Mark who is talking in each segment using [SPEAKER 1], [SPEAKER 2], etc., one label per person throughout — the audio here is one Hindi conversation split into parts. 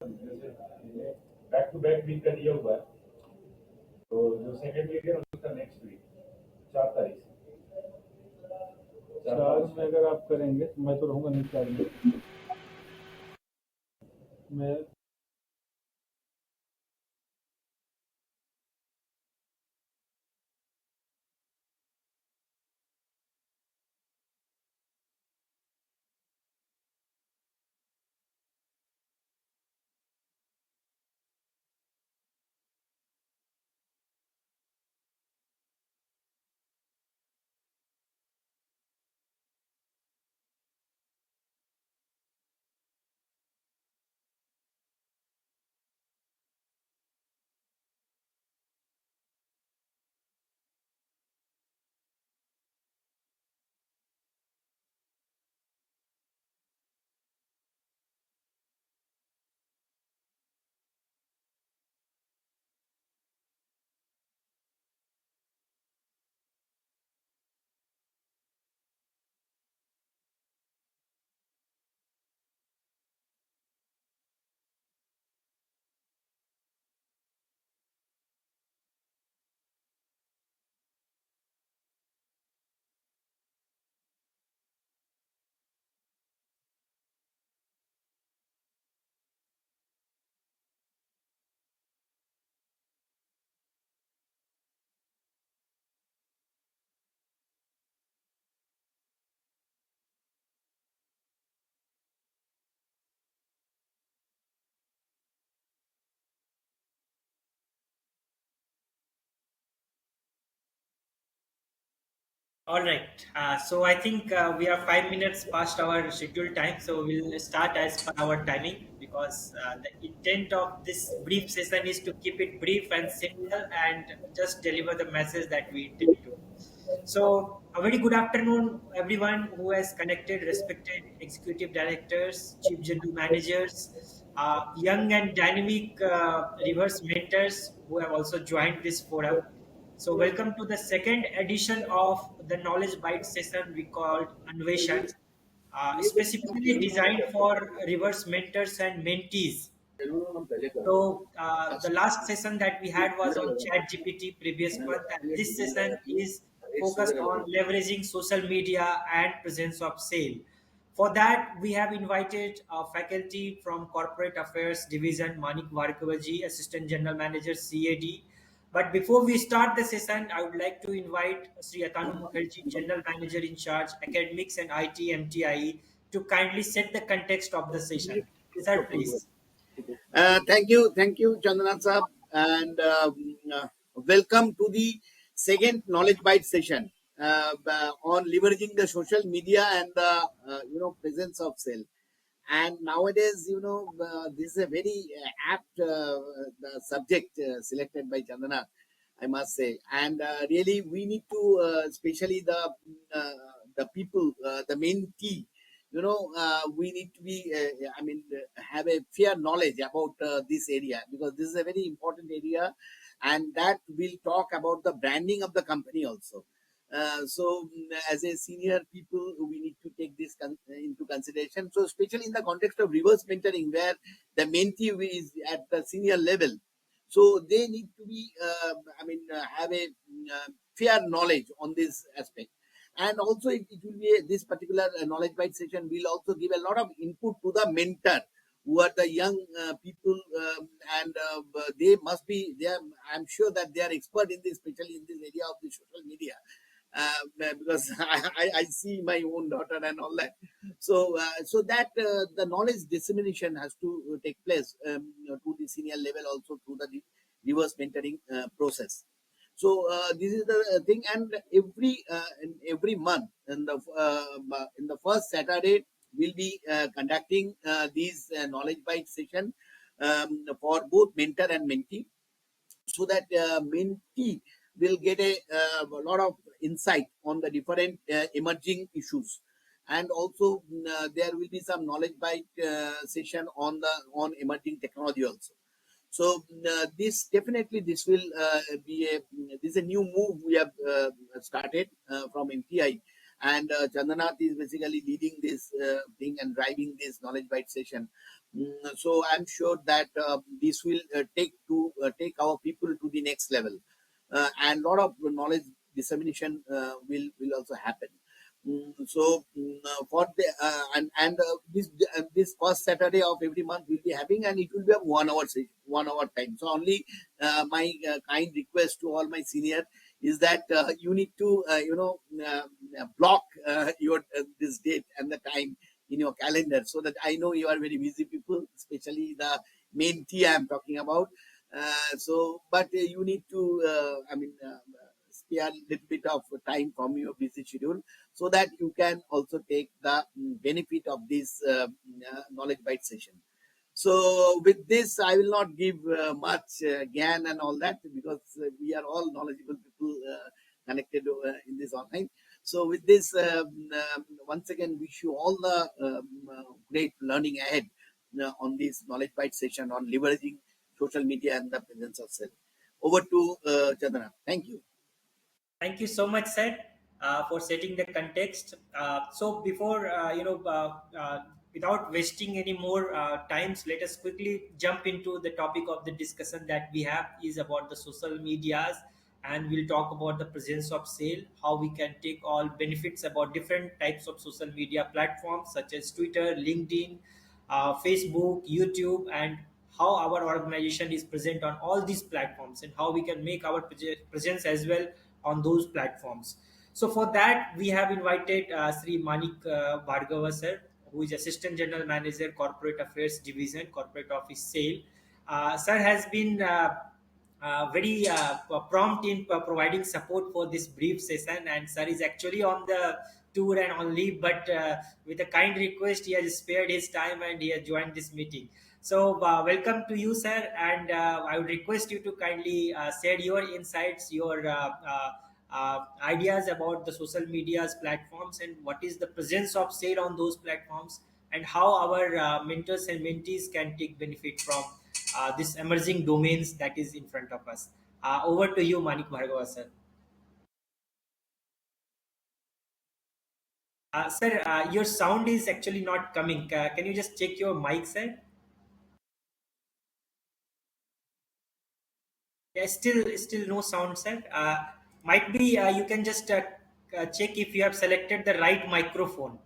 [SPEAKER 1] जैसे बैक टू बैक वीक का दिया हुआ है, तो जो सेकंड वीक है उसका नेक्स्ट वीक 4 तारीख से। 4 में अगर आप करेंगे तो मैं तो रहूँगा नहीं 4 में। मैं
[SPEAKER 2] All right. So I think we are 5 minutes past our scheduled time. So we'll start as per our timing because the intent of this brief session is to keep it brief and simple and just deliver the message that we intend to. So a very good afternoon, everyone who has connected, respected executive directors, chief general managers, young and dynamic reverse mentors who have also joined this forum. So, welcome to the second edition of the Knowledge Bite session we called Anveshans, specifically designed for reverse mentors and mentees. So, the last session that we had was on Chat GPT previous month, and this session is focused on leveraging social media and presence of sale. For that, we have invited faculty from Corporate Affairs Division, Manik Varkavaji, Assistant General Manager, CAD. But before we start the session, I would like to invite Sri Atanu Mukherjee, General Manager in charge, Academics and IT MTIE, to kindly set the context of the session. Sir, please.
[SPEAKER 3] Thank you, Chandana Sahab, and welcome to the second Knowledge Bite session on leveraging the social media and the presence of sale. And nowadays, this is a very apt the subject selected by Chandana, I must say. And really, we need to, especially the people, the mentee, we need to be, have a fair knowledge about this area because this is a very important area, and that will talk about the branding of the company also. As a senior people, we need to take this into consideration. So, especially in the context of reverse mentoring, where the mentee is at the senior level, so they need to be, have a fair knowledge on this aspect. And also, it will be this particular knowledge bite session will also give a lot of input to the mentor, who are the young people, and they must be. They are, I'm sure that they are expert in this, especially in this area of the social media because I see my own daughter and all that. So that the knowledge dissemination has to take place to the senior level also through the reverse mentoring process. So this is the thing, and every month in the first Saturday we'll be conducting these knowledge bite session for both mentor and mentee, so that mentee will get a lot of insight on the different emerging issues, and also there will be some knowledge bite session on emerging technology also. So this definitely this will be a this is a new move we have started from MTI, and Chandanath is basically leading this thing and driving this knowledge bite session So I'm sure that this will take our people to the next level, and lot of knowledge dissemination will also happen. For the this first Saturday of every month we'll be having, and it will be a 1 hour 1 hour time. So only my kind request to all my senior is that you need to block your this date and the time in your calendar, so that I know you are very busy people, especially the main tea I'm talking about. But you need to, spare a little bit of time from your busy schedule, so that you can also take the benefit of this knowledge bite session. So with this, I will not give much GAN and all that, because we are all knowledgeable people connected in this online. So with this, once again, wish you all the great learning ahead on this knowledge bite session on leveraging social media and the presence of self. Over to Chandana. Thank you.
[SPEAKER 2] Thank you so much, sir, for setting the context. So before without wasting any more times, let us quickly jump into the topic of the discussion that we have is about the social medias, and we'll talk about the presence of sale, how we can take all benefits about different types of social media platforms such as Twitter, LinkedIn, Facebook, YouTube, and how our organization is present on all these platforms and how we can make our presence as well on those platforms. So for that, we have invited Sri Manik Bhargava sir, who is Assistant General Manager, Corporate Affairs Division, Corporate Office Sale. Sir has been very prompt in providing support for this brief session, and sir is actually on the tour and on leave, but with a kind request he has spared his time and he has joined this meeting. So welcome to you, sir, and I would request you to kindly share your insights, your ideas about the social media's platforms, and what is the presence of sale on those platforms, and how our mentors and mentees can take benefit from this emerging domains that is in front of us. Over to you, Manik Bhargava, sir. Sir, your sound is actually not coming. Can you just check your mic, sir? Yeah, still no sound, sir. Might be you can just check if you have selected the right microphone.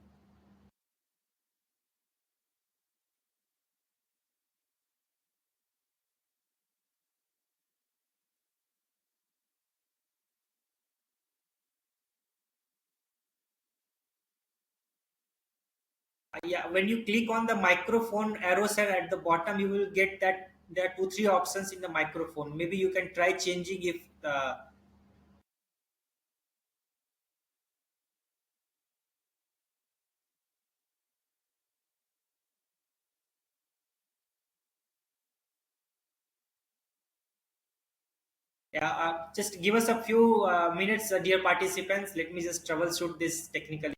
[SPEAKER 2] Yeah, when you click on the microphone arrow, sir, at the bottom, you will get that there are two, three options in the microphone. Maybe you can try changing if yeah, just give us a few minutes, dear participants. Let me just troubleshoot this technically.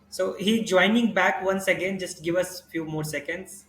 [SPEAKER 2] So he joining back once again. Just give us few more seconds.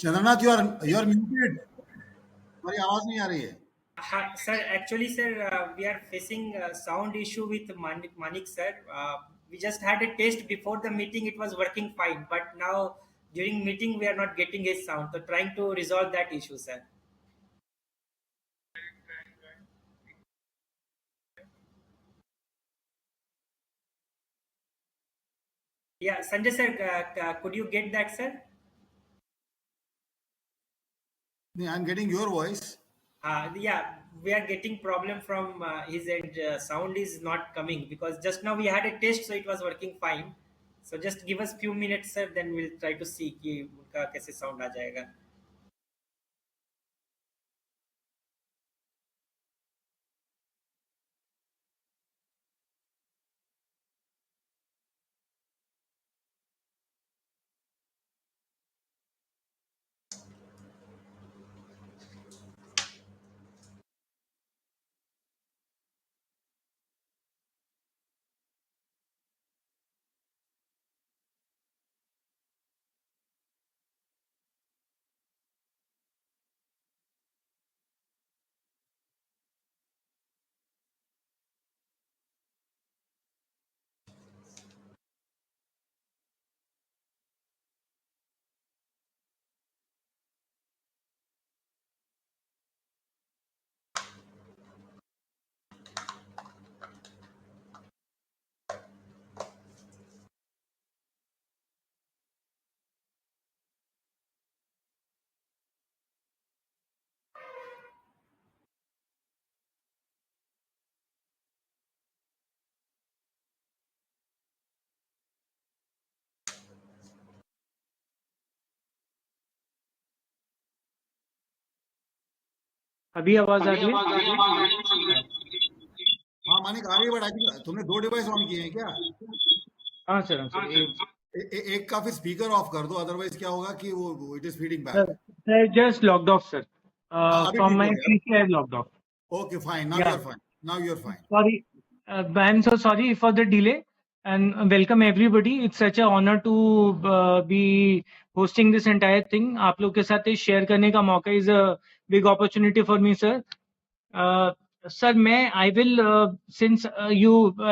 [SPEAKER 4] Chandranath, you are muted. तुम्हारी आवाज नहीं आ रही है.
[SPEAKER 2] Sir, actually, sir, we are facing a sound issue with Manik, sir. We just had a test before the meeting; it was working fine. But now, during meeting, we are not getting his sound. So, trying to resolve that issue, sir. Yeah, Sanjay, sir, could you get that, sir?
[SPEAKER 4] I'm getting your voice.
[SPEAKER 2] Yeah, we are getting problem from his end. Sound is not coming because just now we had a test, so it was working fine. So just give us few minutes, sir. Then we'll try to see कि उनका कैसे sound आ जाएगा.
[SPEAKER 1] अभी आवाज आ रही है?
[SPEAKER 4] हाँ मानिक, आ रही है, बट आई थिंक तुमने 2 डिवाइस ऑन किए हैं क्या?
[SPEAKER 1] हाँ सर.
[SPEAKER 4] एक का फिर स्पीकर ऑफ कर दो, अदरवाइज क्या होगा कि वो it is feeding back.
[SPEAKER 1] I just logged off, sir.
[SPEAKER 4] अभी
[SPEAKER 1] From
[SPEAKER 4] ठीक
[SPEAKER 1] my
[SPEAKER 4] हो गया.
[SPEAKER 1] PC, I logged off.
[SPEAKER 4] Okay fine, now
[SPEAKER 1] Yeah.
[SPEAKER 4] You are fine. Now you are fine.
[SPEAKER 1] Sorry, I'm so sorry for the delay, and welcome everybody. It's such an honor to be hosting this entire thing. आप लोग के साथ share करने का मौका is a big opportunity for me, sir. Sir, I will, since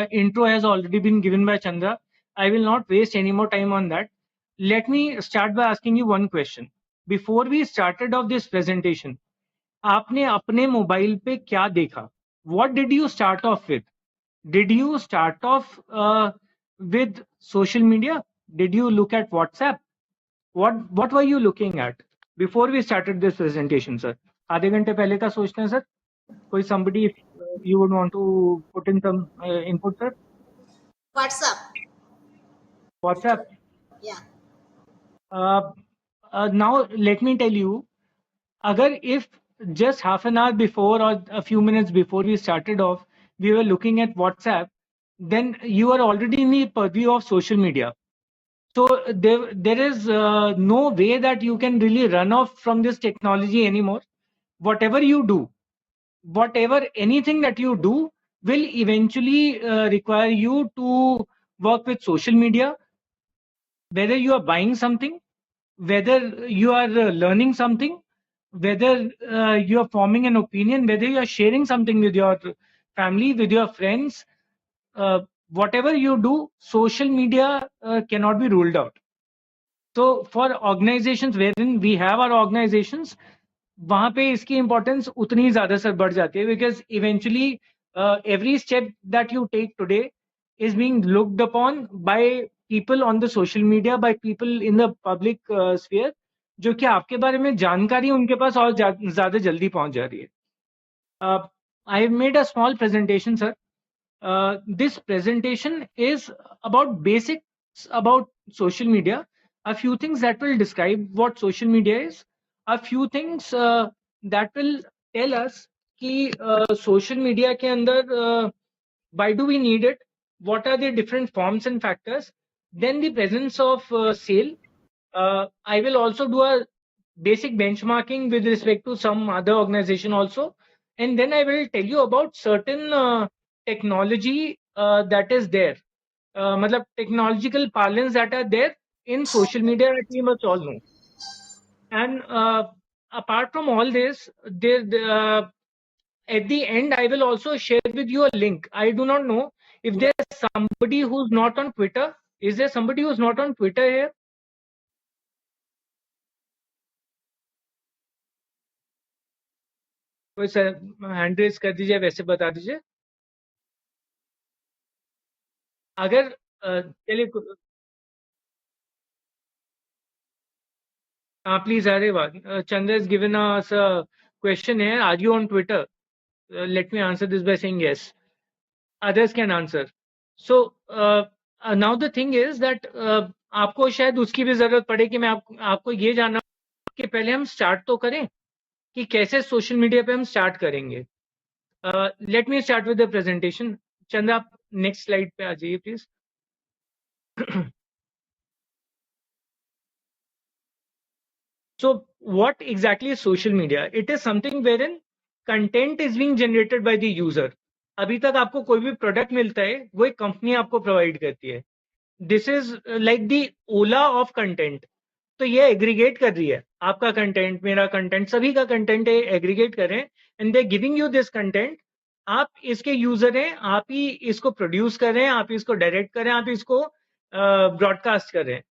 [SPEAKER 1] intro has already been given by Chandra, I will not waste any more time on that. Let me start by asking you one question. Before we started off this presentation, आपने अपने मोबाइल पे क्या देखा? What did you start off with? Did you start off with social media? Did you look at WhatsApp? What were you looking at before we started this presentation, sir? आधे घंटे पहले का सोचना है, sir. कोई somebody, if you would want to put in some input, sir. WhatsApp.
[SPEAKER 5] Yeah.
[SPEAKER 1] Now let me tell you, agar if just half an hour before or a few minutes before we started off, we were looking at WhatsApp, then you are already in the purview of social media. So there is no way that you can really run off from this technology anymore. Whatever you do, anything that you do will eventually require you to work with social media, whether you are buying something, whether you are learning something, whether you are forming an opinion, whether you are sharing something with your family, with your friends, whatever you do, social media cannot be ruled out. So for organizations wherein we have our organizations, वहाँ पे इसकी importance उतनी ज़्यादा सर बढ़ जाती है, because eventually every step that you take today is being looked upon by people on the social media, by people in the public sphere, जो कि आपके बारे में जानकारी उनके पास और ज़्यादा जल्दी पहुँच जा रही है. I have made a small presentation, sir. This presentation is about basics about social media, a few things that will describe what social media is, a few things that will tell us कि social media के अंदर why do we need it, what are the different forms and factors, then the presence of sale. I will also do a basic benchmarking with respect to some other organization also, and then I will tell you about certain technology that is there, मतलब technological parlance that are there in social media that we must all know.
[SPEAKER 5] And apart from all this, at the end, I will also share with you a link. I do not know if there's somebody who's not on Twitter. Is there somebody who's not on Twitter here? कोई हैंड रेज कर दीजिए, वैसे बता दीजिए अगर चलिए please Areva, Chandra has given us a question here. Are you on Twitter? Let me answer this by saying yes. Others can answer. So now the thing is that आपको शायद उसकी भी जरूरत पड़े कि मैं आपको ये जानना कि पहले हम स्टार्ट तो करें कि कैसे सोशल मीडिया पे हम स्टार्ट करेंगे. Let me start with the presentation. Chandra आप नेक्स्ट स्लाइड पे आ जाइए please. So what exactly is social media? It is something wherein content is being generated by the user. अभी तक आपको कोई भी प्रोडक्ट मिलता है वो एक कंपनी आपको प्रोवाइड करती है. This is like the Ola of content. तो ये एग्रीगेट कर रही है आपका कंटेंट, मेरा कंटेंट, सभी का कंटेंट एग्रीगेट कर रहे हैं and they giving you this content. आप इसके यूजर हैं, आप ही इसको प्रोड्यूस कर रहे हैं, आप इसको डायरेक्ट कर रहे हैं, आप इसको ब्रॉडकास्ट कर रहे हैं,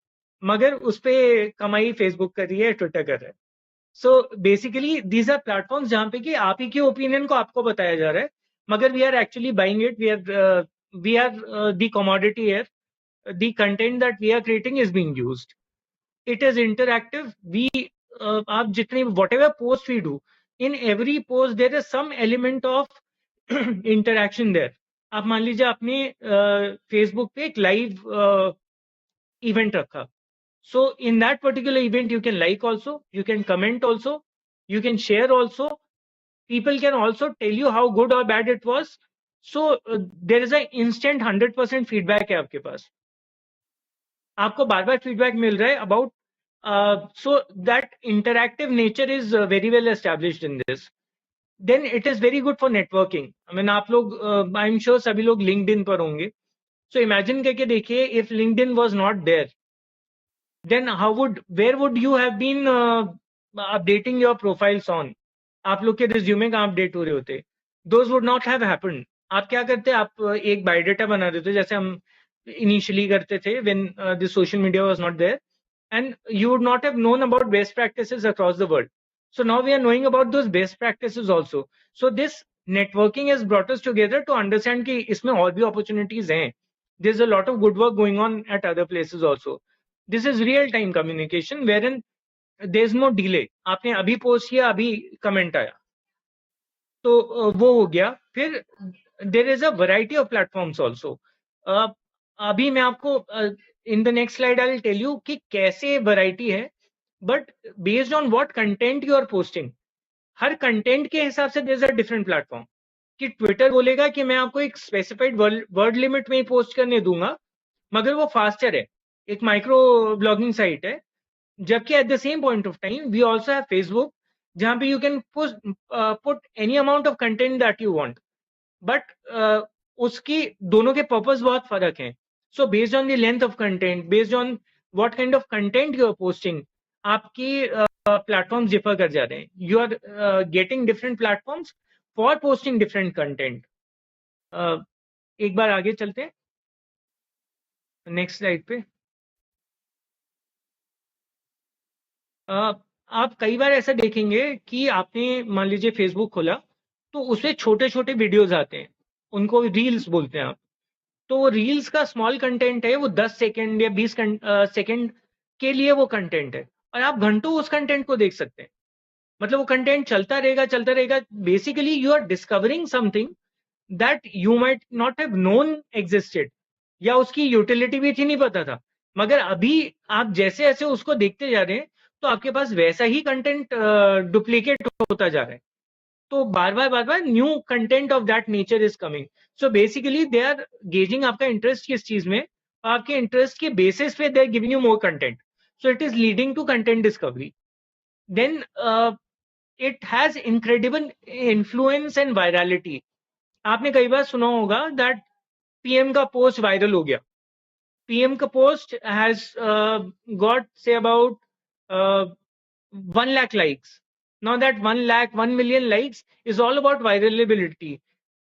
[SPEAKER 5] मगर उस पर कमाई फेसबुक कर रही है, ट्विटर कर रहा है. So basically these are platforms जहां पे कि आप ही के ओपिनियन को आपको बताया जा रहा है, मगर we are actually buying it. We are the commodity here. The content that we are creating is being used. It is interactive. We आप जितनी whatever post we do, in every post there is some element of interaction there. आप मान लीजिए आपने फेसबुक पे एक लाइव इवेंट रखा. So in that particular event, you can like also, you can comment also, you can share also. People can also tell you how good or bad it was. So there is an instant 100% feedback है आपके पास. आपको बार बार feedback मिल रहा है about. So that interactive nature is very well established in this. Then it is very good for networking. I mean आप लोग I'm sure सभी लोग LinkedIn पर होंगे. So imagine करके देखिए, if LinkedIn was not there, then where would you have been updating your profiles on? आप लोग के रिज्यूमे कहाँ अपडेट हो रहे होते? Those would not have happened. आप क्या करते? आप एक बायोडाटा बना देते जैसे हम इनिशियली करते थे when the social media was not there, and you would not have known about best practices across the world. So now we are knowing about those best practices also. So this networking has brought us together to understand कि इसमें और भी opportunities हैं. There's a lot of good work going on at other places also. This is real time communication wherein there's no delay. आपने अभी पोस्ट किया, अभी कमेंट आया, तो वो हो गया. फिर there is a variety of platforms also. अभी मैं आपको in the next slide I'll tell you कि कैसे variety है, but based on what content you are posting. Her content के हिसाब से there's a different platform. कि ट्विटर बोलेगा कि मैं आपको एक स्पेसिफाइड वर्ड लिमिट में ही पोस्ट करने दूंगा, मगर वो फास्टर है, एक माइक्रो ब्लॉगिंग साइट है. जबकि at the same point of time we also have Facebook, जहां पे you can put any amount of content that you want, but उसकी दोनों के पर्पस बहुत फर्क हैं. So based on the length of content, based on what kind of content you are posting, आपकी प्लेटफॉर्म्स डिफर कर जा रहे हैं. You are getting different platforms for posting different content. एक बार आगे चलते हैं नेक्स्ट स्लाइड पे. आप कई बार ऐसा देखेंगे कि आपने मान लीजिए फेसबुक खोला तो उसमें छोटे छोटे वीडियोस आते हैं, उनको रील्स बोलते हैं आप. तो वो रील्स का स्मॉल कंटेंट है, वो 10 सेकेंड या 20 सेकेंड के लिए वो कंटेंट है, और आप घंटों उस कंटेंट को देख सकते हैं. मतलब वो कंटेंट चलता रहेगा. Basically you are discovering something that you might not have known existed, या उसकी यूटिलिटी भी थी, नहीं पता था, मगर अभी आप जैसे जैसे उसको देखते जा रहे हैं तो आपके पास वैसा ही कंटेंट डुप्लीकेट होता जा रहा है. तो बार बार new content of that nature is coming. So basically they are gauging आपका इंटरेस्ट किस चीज में, आपके इंटरेस्ट के बेसिस पे they are giving you more content. So it is leading to content discovery. Then it has incredible influence and virality. आपने कई बार सुना होगा दैट पीएम का पोस्ट वायरल हो गया. पीएम का post has got say about 1 lakh likes. Now that 1 lakh, 1 million likes is all about viralability.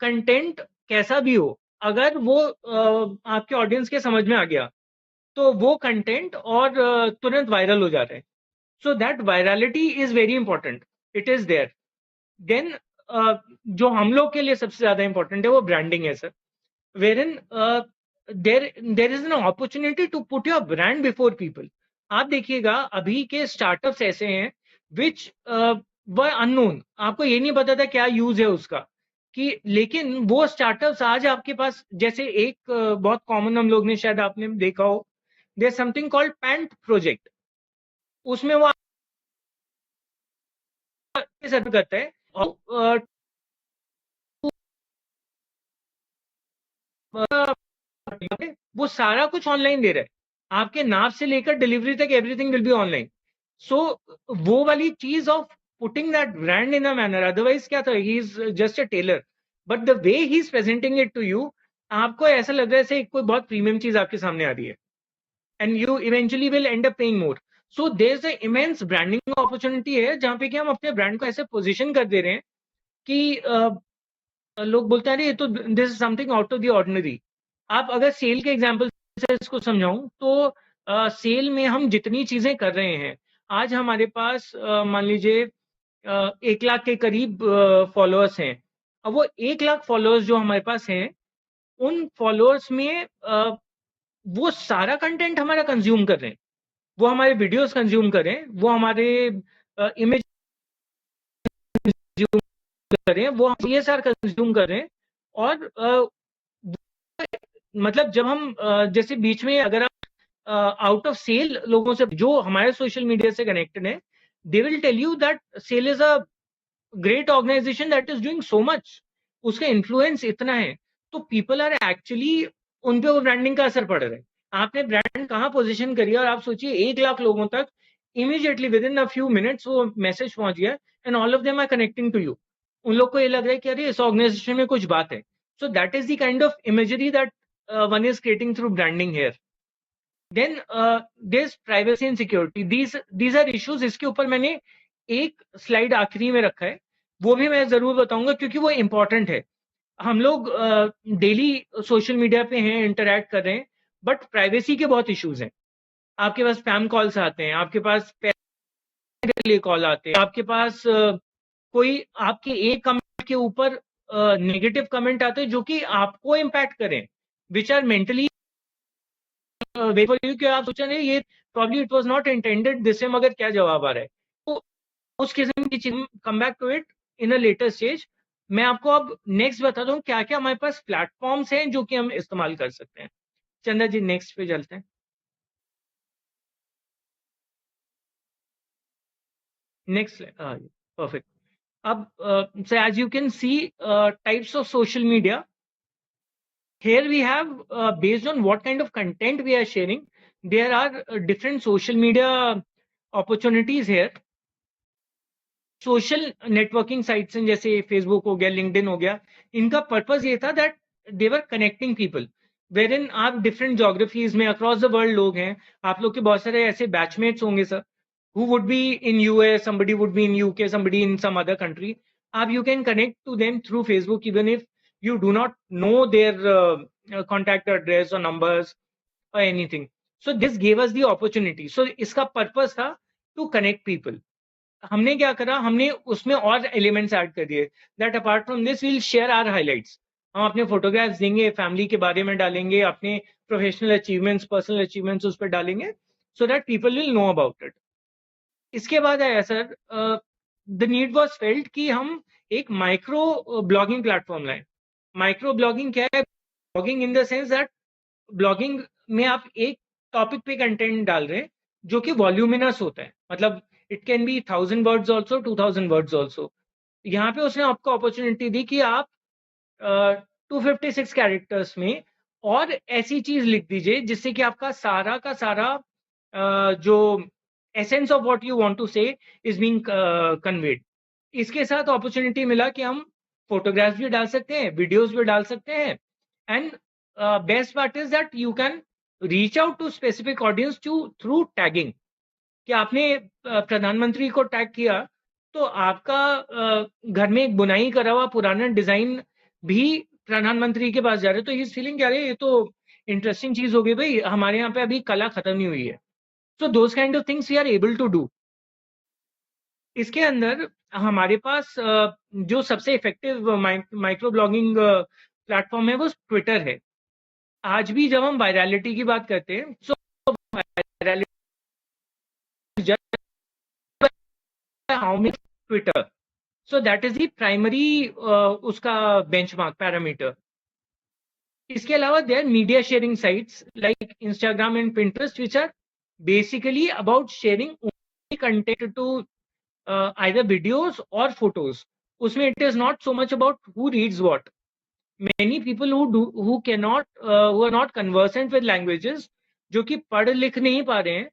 [SPEAKER 5] Content कैसा भी हो, अगर वो आपके ऑडियंस के समझ में आ गया, तो वो कंटेंट और तुरंत वायरल हो जाता है. So that virality is very important. It is there. Then जो हम लोग के लिए सबसे ज्यादा इंपॉर्टेंट है वो ब्रांडिंग है sir. wherein there is an opportunity to put your brand before people. आप देखिएगा अभी के स्टार्टअप्स ऐसे हैं which were unknown. आपको ये नहीं पता था क्या यूज है उसका, कि लेकिन वो स्टार्टअप्स आज आपके पास, जैसे एक बहुत कॉमन हम लोग ने शायद आपने देखा हो, there something called pant project. उसमें वो सर्व करता है और वो सारा कुछ ऑनलाइन दे रहा है. आपके नाप से लेकर डिलीवरी तक everything will be online. So वो वाली चीज of putting that brand in a manner, otherwise क्या था, he is just a tailor, but the way he is presenting it to you, आपको ऐसा लग रहा है जैसे कोई बहुत प्रीमियम चीज आपके सामने आ रही है, and you eventually will end up paying more. So there is a immense branding opportunity है, जहां पे कि हम अपने ब्रांड को ऐसे पोजिशन कर दे रहे हैं कि लोग बोलते हैं ये तो this is something out of the ordinary. आप अगर सेल के एग्जांपल से इसको समझाऊं तो सेल में हम जितनी चीजें कर रहे हैं, आज हमारे पास मान लीजिए 1 लाख के करीब फॉलोअर्स हैं. अब वो 1 लाख फॉलोअर्स जो हमारे पास हैं, उन फॉलोअर्स में वो सारा कंटेंट हमारा कंज्यूम कर रहे हैं, वो हमारे वीडियोस कंज्यूम कर रहे हैं, वो हमारे इमेज कंज्यूम कर रहे हैं, वो CSR कंज्यूम कर रहे हैं. और मतलब जब हम जैसे बीच में अगर आप आउट ऑफ सेल लोगों से जो हमारे सोशल मीडिया से कनेक्टेड है, they will tell you that SAIL is a great organization that is doing so much. उसका इन्फ्लुएंस इतना है, तो पीपल आर एक्चुअली, उन पे वो ब्रांडिंग का असर पड़ रहा है. आपने ब्रांड कहाँ पोजीशन करी और आप सोचिए 1 लाख लोगों तक immediately within a few minutes वो मैसेज पहुंच गया, and all of them are connecting to you. उन लोग को ये लग रहा है कि अरे इस ऑर्गेनाइजेशन में कुछ बात है. So that is the kind of imagery that one is creating through branding here. Then there's privacy and security. These are issues. इसके ऊपर मैंने एक स्लाइड आखिरी में रखा है, वो भी मैं जरूर बताऊंगा क्योंकि वो इम्पोर्टेंट है. हम लोग डेली सोशल मीडिया पे हैं, इंटरैक्ट कर रहे हैं, बट प्राइवेसी के बहुत इश्यूज हैं. आपके पास स्पैम कॉल्स आते हैं, आपके पास पैसे के लिए कॉल आते हैं, आपके पास कोई आपके एक कमेंट के ऊपर नेगेटिव कमेंट आते हैं जो कि आपको इम्पैक्ट करें, which are mentally way for you, कि आप सोच रहे हैं ये probably it was not intended this way, मगर क्या जवाब आ रहा है. तो उस किस्म की चीज, come back to it in a later stage. मैं आपको अब नेक्स्ट बताता हूँ क्या क्या हमारे पास प्लेटफॉर्म्स हैं जो कि हम इस्तेमाल कर सकते हैं. चंदा जी नेक्स्ट पे चलते हैं. Next perfect. अब so as you can see types of social media. Here we have, based on what kind of content we are sharing, there are different social media opportunities here. Social networking sites हैं जैसे फेसबुक हो गया, लिंक्डइन हो गया. इनका पर्पस ये था that they were connecting people, wherein आप डिफरेंट जोग्राफीज में अक्रॉस द वर्ल्ड लोग हैं. आप लोग के बहुत सारे ऐसे बैचमेट्स होंगे sir, who would be in US, somebody would be in UK, somebody in some other country. You can connect to them through Facebook even if you do not know their contact address or numbers or anything. So this gave us the opportunity. So इसका purpose था to connect people. हमने क्या करा, हमने उसमें और एलिमेंट्स ऐड कर दिए, that apart from this we'll share our highlights. हम अपने फोटोग्राफ्स देंगे, फैमिली के बारे में डालेंगे, अपने प्रोफेशनल अचीवमेंट्स, पर्सनल अचीवमेंट्स उस पर डालेंगे, so that people will know about it. इसके बाद आया sir, the need was felt कि हम एक माइक्रो ब्लॉगिंग प्लेटफॉर्म लाएं. माइक्रो ब्लॉगिंग क्या है? Blogging in the sense that blogging में आप एक टॉपिक पे कंटेंट डाल रहे हैं जो कि वॉल्यूमिनस होता है, मतलब it can be 1000 words also, 2000 words also. यहाँ पे उसने आपको अपॉर्चुनिटी दी कि आप 256 कैरेक्टर्स में और ऐसी चीज लिख दीजिए जिससे कि आपका सारा का सारा जो essence of what you want to say is being conveyed. इसके साथ अपॉर्चुनिटी मिला कि हम फोटोग्राफ्स भी डाल सकते हैं, वीडियोस भी डाल सकते हैं, and best part is that you can reach out to specific audience through tagging. कि आपने प्रधानमंत्री को टैग किया तो आपका घर में एक बुनाई करा हुआ पुराना डिजाइन भी प्रधानमंत्री के पास जा रहे, तो ही इज फीलिंग क्या ये तो इंटरेस्टिंग चीज हो गई भाई, हमारे यहाँ पे अभी कला खत्म नहीं हुई है. So those kind of things we are able to do. इसके अंदर हमारे पास जो सबसे इफेक्टिव माइक्रो ब्लॉगिंग प्लेटफॉर्म है वो ट्विटर है. आज भी जब हम वायरलिटी की बात करते हैं so virality how many Twitter, so that is the primary उसका बेंचमार्क पैरामीटर. इसके अलावा there media sharing sites like Instagram and Pinterest which are basically about sharing content to either videos or photos. उसमें it is not so much about who reads what. Many people who are not conversant with languages, जो कि पढ़ लिख नहीं पा रहे हैं,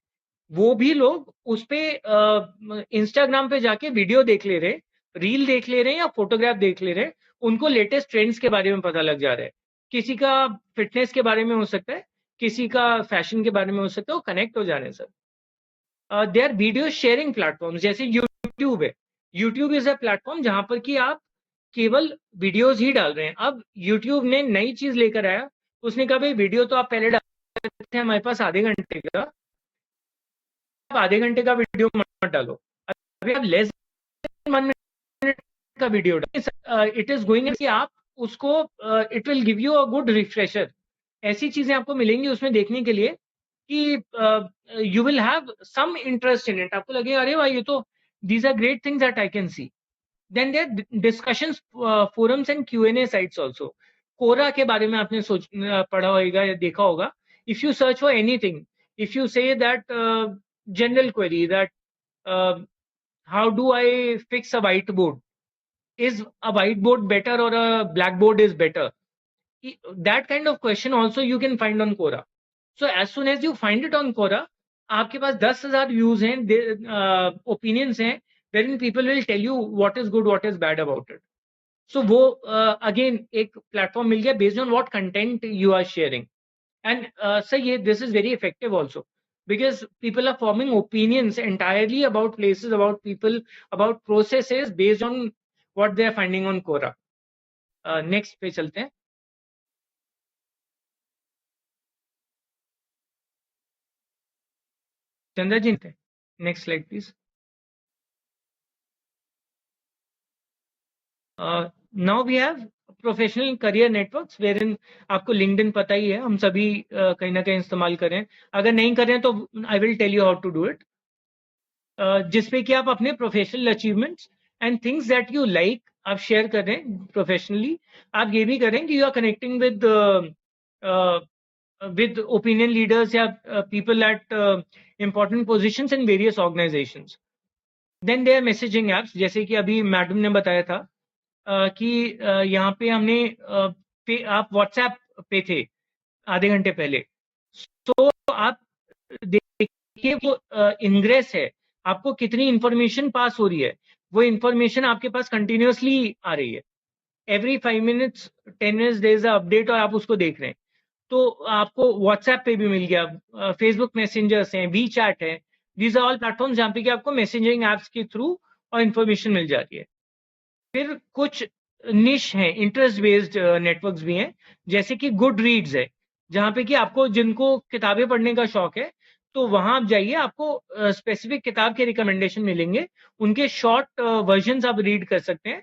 [SPEAKER 5] वो भी लोग उस पे इंस्टाग्राम पे जाके वीडियो देख ले रहे, रील देख ले रहे हैं या फोटोग्राफ देख ले रहे हैं. उनको लेटेस्ट ट्रेंड्स के बारे में पता लग जा रहा है. किसी का फिटनेस के बारे में हो सकता है, किसी का फैशन के बारे में हो सकता है, वो कनेक्ट हो जा रहे हैं sir. They are video sharing platform जैसे यूट्यूब है. यूट्यूब इज अ प्लेटफॉर्म जहां पर कि आप केवल वीडियोस ही डाल रहे हैं. अब यूट्यूब ने नई चीज लेकर आया, उसने कहा भाई वीडियो तो आप पहले डालते थे हमारे पास आधे घंटे का, आप आधे घंटे का वीडियो मत डालो, अभी आप लेस देन 1 मिनट का वीडियो डालो. इट इज गोइंग कि आप उसको it will give you a good refresher. ऐसी चीजें आपको मिलेंगी उसमें देखने के लिए कि you will have some interest in it. आपको लगेगा अरे भाई ये तो these are great things that I can see. Then there are discussions forums and Q&A sites also. Quora के बारे में आपने पढ़ा होगा या देखा होगा. If you search for anything, if you say that general query that how do I fix a whiteboard, is a whiteboard better or a blackboard is better, that kind of question also you can find on Quora. So as soon as you find it on Quora, आपके पास 10,000 व्यूज हैं, ओपिनियंस हैं, wherein people will tell you what is good, what is bad about it. So वो again एक प्लेटफॉर्म मिल गया based on what content you are sharing. And sir ये this is very effective also because people are forming opinions entirely about places, about people, about processes based on what they are finding on Quora. Next पे चलते हैं. चंद्रा जी, next slide please. Now we have professional career networks wherein आपको लिंक्डइन पता ही है, हम सभी कहीं ना कहीं इस्तेमाल करें. अगर नहीं करें तो I will tell you how to do it, जिसपे कि आप अपने professional achievements and things that you like आप शेयर करें प्रोफेशनली. आप ये भी करें कि you are connecting with opinion leaders या people at important positions in various organizations. Then there are messaging apps, जैसे कि अभी मैडम ने बताया था कि यहाँ पे हमने आप WhatsApp पे थे आधे घंटे पहले, तो आप देखिए वो इंग्रेस है, आपको कितनी इंफॉर्मेशन पास हो रही है, वो इंफॉर्मेशन आपके पास कंटिन्यूअसली आ रही है. Every 5 minutes 10 minutes there is a update और आप उसको देख रहे हैं. तो आपको व्हाट्सएप पे भी मिल गया, फेसबुक मैसेंजर्स हैं, वी चैट है. दीज आर ऑल प्लेटफॉर्म्स जहाँ पे कि आपको मैसेजिंग एप्स के थ्रू और इंफॉर्मेशन मिल जाती है. फिर कुछ निश हैं, इंटरेस्ट बेस्ड नेटवर्क्स भी हैं, जैसे कि गुड रीड्स है, जहाँ पे कि आपको जिनको किताबें पढ़ने का शौक है तो वहां आप जाइए, आपको स्पेसिफिक किताब के रिकमेंडेशन मिलेंगे, उनके शॉर्ट वर्जन आप रीड कर सकते हैं.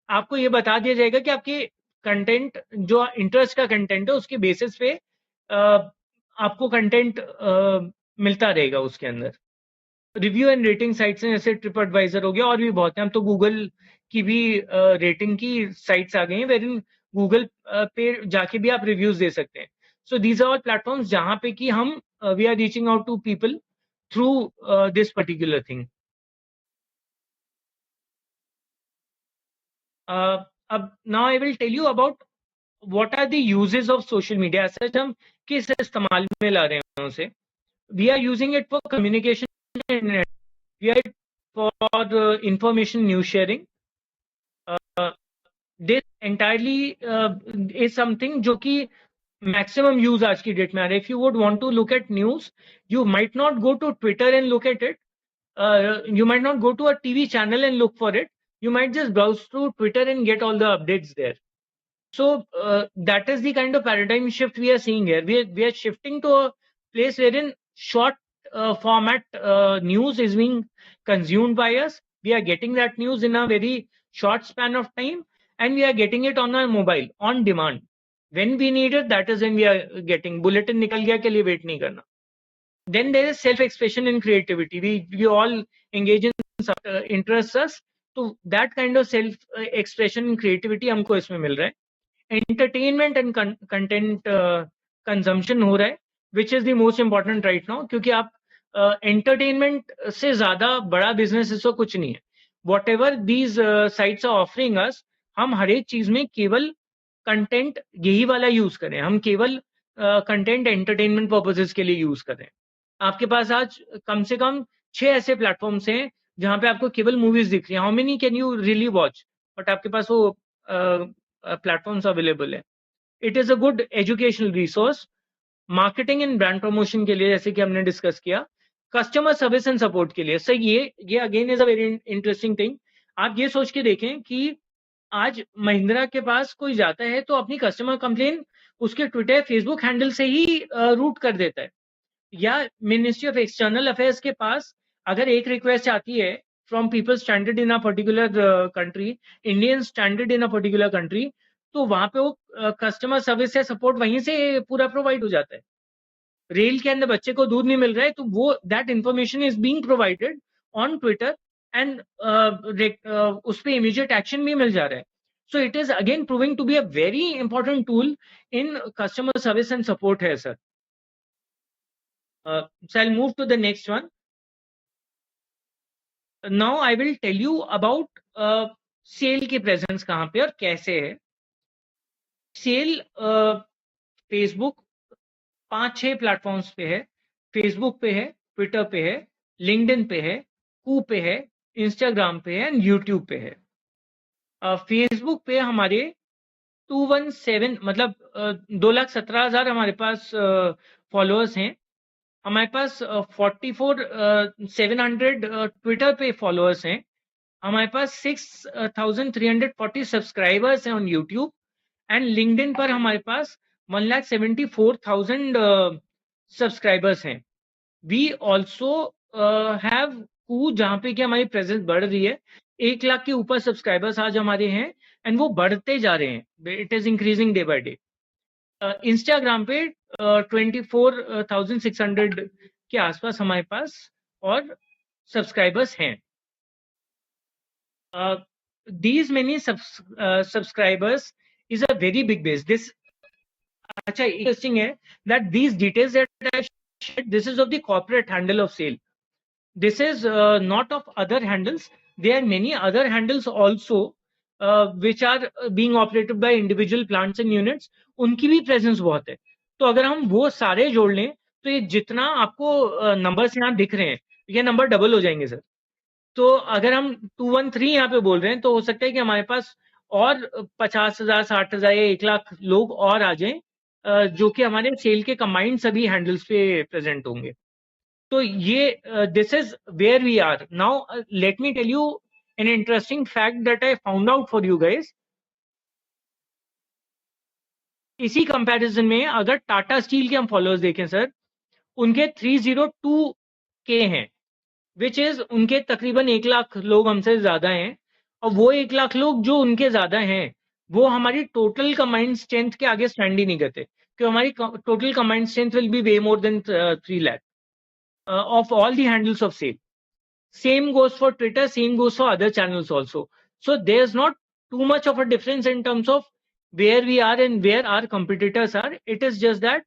[SPEAKER 5] आपको ये बता दिया जाएगा कि आपके कंटेंट जो इंटरेस्ट का कंटेंट है उसके बेसिस पे आपको कंटेंट मिलता रहेगा उसके अंदर. रिव्यू एंड रेटिंग साइट्स हैं जैसे ट्रिप एडवाइजर हो गया, और भी बहुत हैं. हम तो गूगल की भी रेटिंग की साइट्स आ गई हैं, वेरिन गूगल पे जाके भी आप रिव्यूज दे सकते हैं. So these are all platforms जहाँ पे कि हम we are reaching out to people through this particular thing. अब now I will tell you about what are the uses of social media. सच हम किस इस्तेमाल में ला रहे हैं उसे. We are using it for communication and we are for information news sharing. This entirely is something जो कि maximum use आज की डेट में आ रहा है. If you would want to look at news, you might not go to Twitter and look at it. You might not go to a TV channel and look for it. You might just browse through Twitter and get all the updates there. So that is the kind of paradigm shift we are seeing here. We are shifting to a place wherein short format news is being consumed by us. We are getting that news in a very short span of time, and we are getting it on our mobile on demand. When we need it, that is when we are getting. Bulletin nikal gaya ke liye wait nahi karna. Then there is self-expression and creativity. We all engage in interests us. So that kind of self-expression and creativity हमको इसमें मिल रहा है. Entertainment and content consumption हो रहा है, which is the most important right now, क्योंकि आप entertainment से ज़्यादा बड़ा business इसको कुछ नहीं है. Whatever these sites are offering us, हम हर एक चीज में केवल कंटेंट यही वाला यूज करें. हम केवल कंटेंट एंटरटेनमेंट पर्पसेस के लिए यूज करें. आपके पास आज कम से कम 6 ऐसे प्लेटफॉर्म्स हैं जहां पे आपको केवल मूवीज दिख रही हैं. How many can you really watch? But आपके पास वो प्लेटफॉर्म्स अवेलेबल है. It is a good educational resource. Marketing and brand promotion के लिए, जैसे कि हमने डिस्कस किया, कस्टमर सर्विस एंड सपोर्ट के लिए. सर ये again is a very interesting thing. आप ये सोच के देखें कि आज महिंद्रा के पास कोई जाता है तो अपनी कस्टमर कंप्लेन उसके ट्विटर फेसबुक हैंडल से ही रूट कर देता है. या मिनिस्ट्री ऑफ एक्सटर्नल अफेयर्स के पास अगर एक रिक्वेस्ट आती है from people standard in a particular country, Indian standard in a particular country, तो वहां पे वो कस्टमर सर्विस या सपोर्ट वहीं से पूरा प्रोवाइड हो जाता है. रेल के अंदर बच्चे को दूध नहीं मिल रहा है तो वो that information is being provided on Twitter and उस पर इमीडिएट एक्शन भी मिल जा रहा है. So it is again proving to be a very important tool in customer service and support है sir. So I'll move to the next one. Now I will tell you about SAIL की प्रेजेंस कहाँ पे और कैसे है. सेल फेसबुक 5-6 प्लेटफॉर्म्स पे है. फेसबुक पे है, ट्विटर पे है, लिंक्डइन पे है, कू पे है, इंस्टाग्राम पे है एंड यूट्यूब पे है. फेसबुक पे हमारे 217 मतलब 2,17,000 हमारे पास फॉलोअर्स हैं. हमारे पास 44,700 ट्विटर पे फॉलोअर्स हैं. हमारे पास 6,340 सब्सक्राइबर्स हैं ऑन यूट्यूब एंड लिंक्डइन पर हमारे पास 1,74,000 सब्सक्राइबर्स हैं. वी ऑल्सो हैव कू जहाँ पे कि हमारी प्रेजेंस बढ़ रही है. 1 लाख के ऊपर सब्सक्राइबर्स आज हमारे हैं एंड वो बढ़ते जा रहे हैं. It is increasing day by day. Instagram पे 24,600 के आसपास हमारे पास और सब्सक्राइबर्स हैं. These many subscribers is a very big base. This अच्छा interesting है that these details that I shared, this is of the corporate handle of sale. This is not of other handles. There are many other handles also which are being operated by individual plants and units. उनकी भी प्रेजेंस बहुत है. तो अगर हम वो सारे जोड़ लें तो ये जितना आपको नंबर्स यहाँ दिख रहे हैं ये नंबर डबल हो जाएंगे सर. तो अगर हम 213 यहाँ पे बोल रहे हैं तो हो सकता है कि हमारे पास और 50,000, 60,000 या 1 लाख लोग और आ जाएं जो कि हमारे सेल के कंबाइंड सभी हैंडल्स पे प्रेजेंट होंगे. तो ये this is where we are now. Let me tell you an interesting fact that I found out for you guys. इसी कंपैरिजन में अगर टाटा स्टील के हम फॉलोअर्स देखें सर, उनके 302K हैं, विच इज उनके तकरीबन 1 लाख लोग हमसे ज्यादा हैं. और वो 1 लाख लोग जो उनके ज्यादा हैं वो हमारी टोटल कंबाइंड स्ट्रेंथ के आगे स्टैंड ही नहीं करते, क्योंकि हमारी total combined strength will be way more than 3 lakh of all the handles of sale. Same goes for Twitter, same goes for other channels also. So there's not too much of a difference in terms of where we are and where our competitors are. It is just that